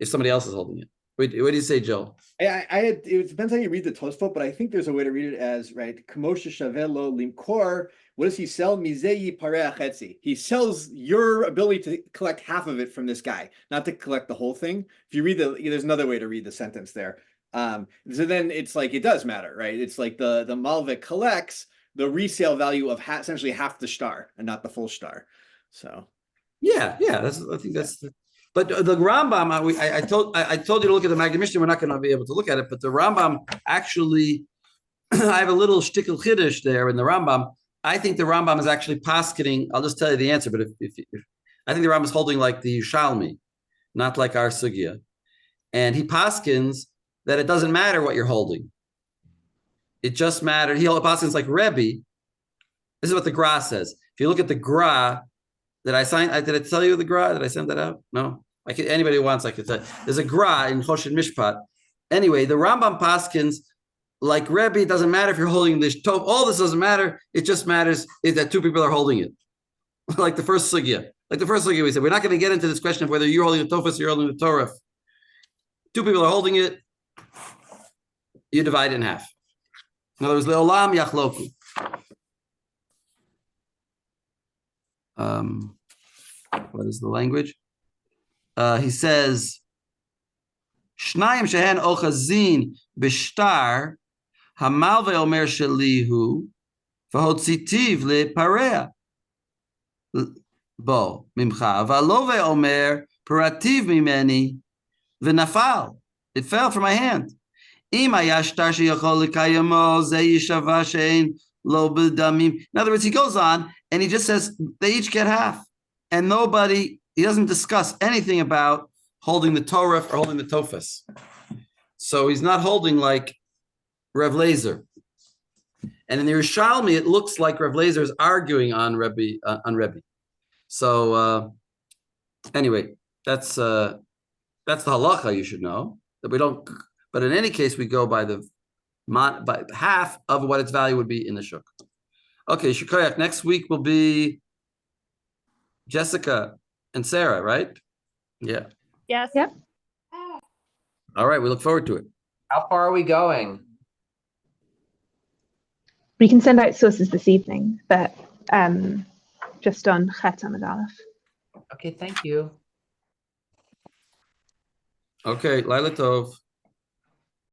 if somebody else is holding it. What do you say, Joe? It depends how you read the Tosfot, but I think there's a way to read it as, right, Kamosha Shavelo Limkor. What does he sell? Mizeyi Pareachetzi. He sells your ability to collect half of it from this guy, not to collect the whole thing. If you read there's another way to read the sentence there. So then it's like, it does matter, right? It's like the Malvik collects the resale value of essentially half the star and not the full star. So yeah, I think that's. But the Rambam, I told you to look at the Magna Mishnah. We're not going to be able to look at it, but the Rambam actually, I have a little shtickle chiddush there in the Rambam. I think the Rambam is actually paskening. I'll just tell you the answer, but if I think the Rambam is holding like the Yushalmi, not like our Sugya, and he paskins that it doesn't matter what you're holding. It just matters. He paskins like Rebbe. This is what the Gra says. If you look at the Gra. Did I tell you the Gra? Did I send that out? No. Anybody who wants, I could tell you. There's a Gra in Choshen Mishpat. Anyway, the Rambam paskins, like Rebbe, it doesn't matter if you're holding this Tov. All this doesn't matter. It just matters is that two people are holding it. Like the first sugya. We said, we're not going to get into this question of whether you're holding the Tofas or you're holding the Torah. Two people are holding it. You divide it in half. In other words, Leolam Yachloku. What is the language? He says, Shnayim shehen ochazin b'shtar hamalve omer shelihu v'hotzitiv le'parea bo mimcha v'alove omer parativ mimeni v'nafal. It fell from my hand. Im hayashtar sheyachol l'kayamo ze yishava shein lo b'damim. In other words, he goes on and he just says they each get half. And he doesn't discuss anything about holding the Torah or holding the Tofas. So he's not holding like Rev Lazer. And in the Yerushalmi, it looks like Rev Lazer is arguing on Rebbe. So anyway, that's the halacha you should know. That we don't. But in any case, we go by by half of what its value would be in the shuk. Okay, Shikoyak. Next week will be Jessica and Sarah, right? Yeah. Yes. Yep. All right, we look forward to it. How far are we going? We can send out sources this evening, but just on Chet Amud Aleph. Okay, thank you. Okay, Laila Tov.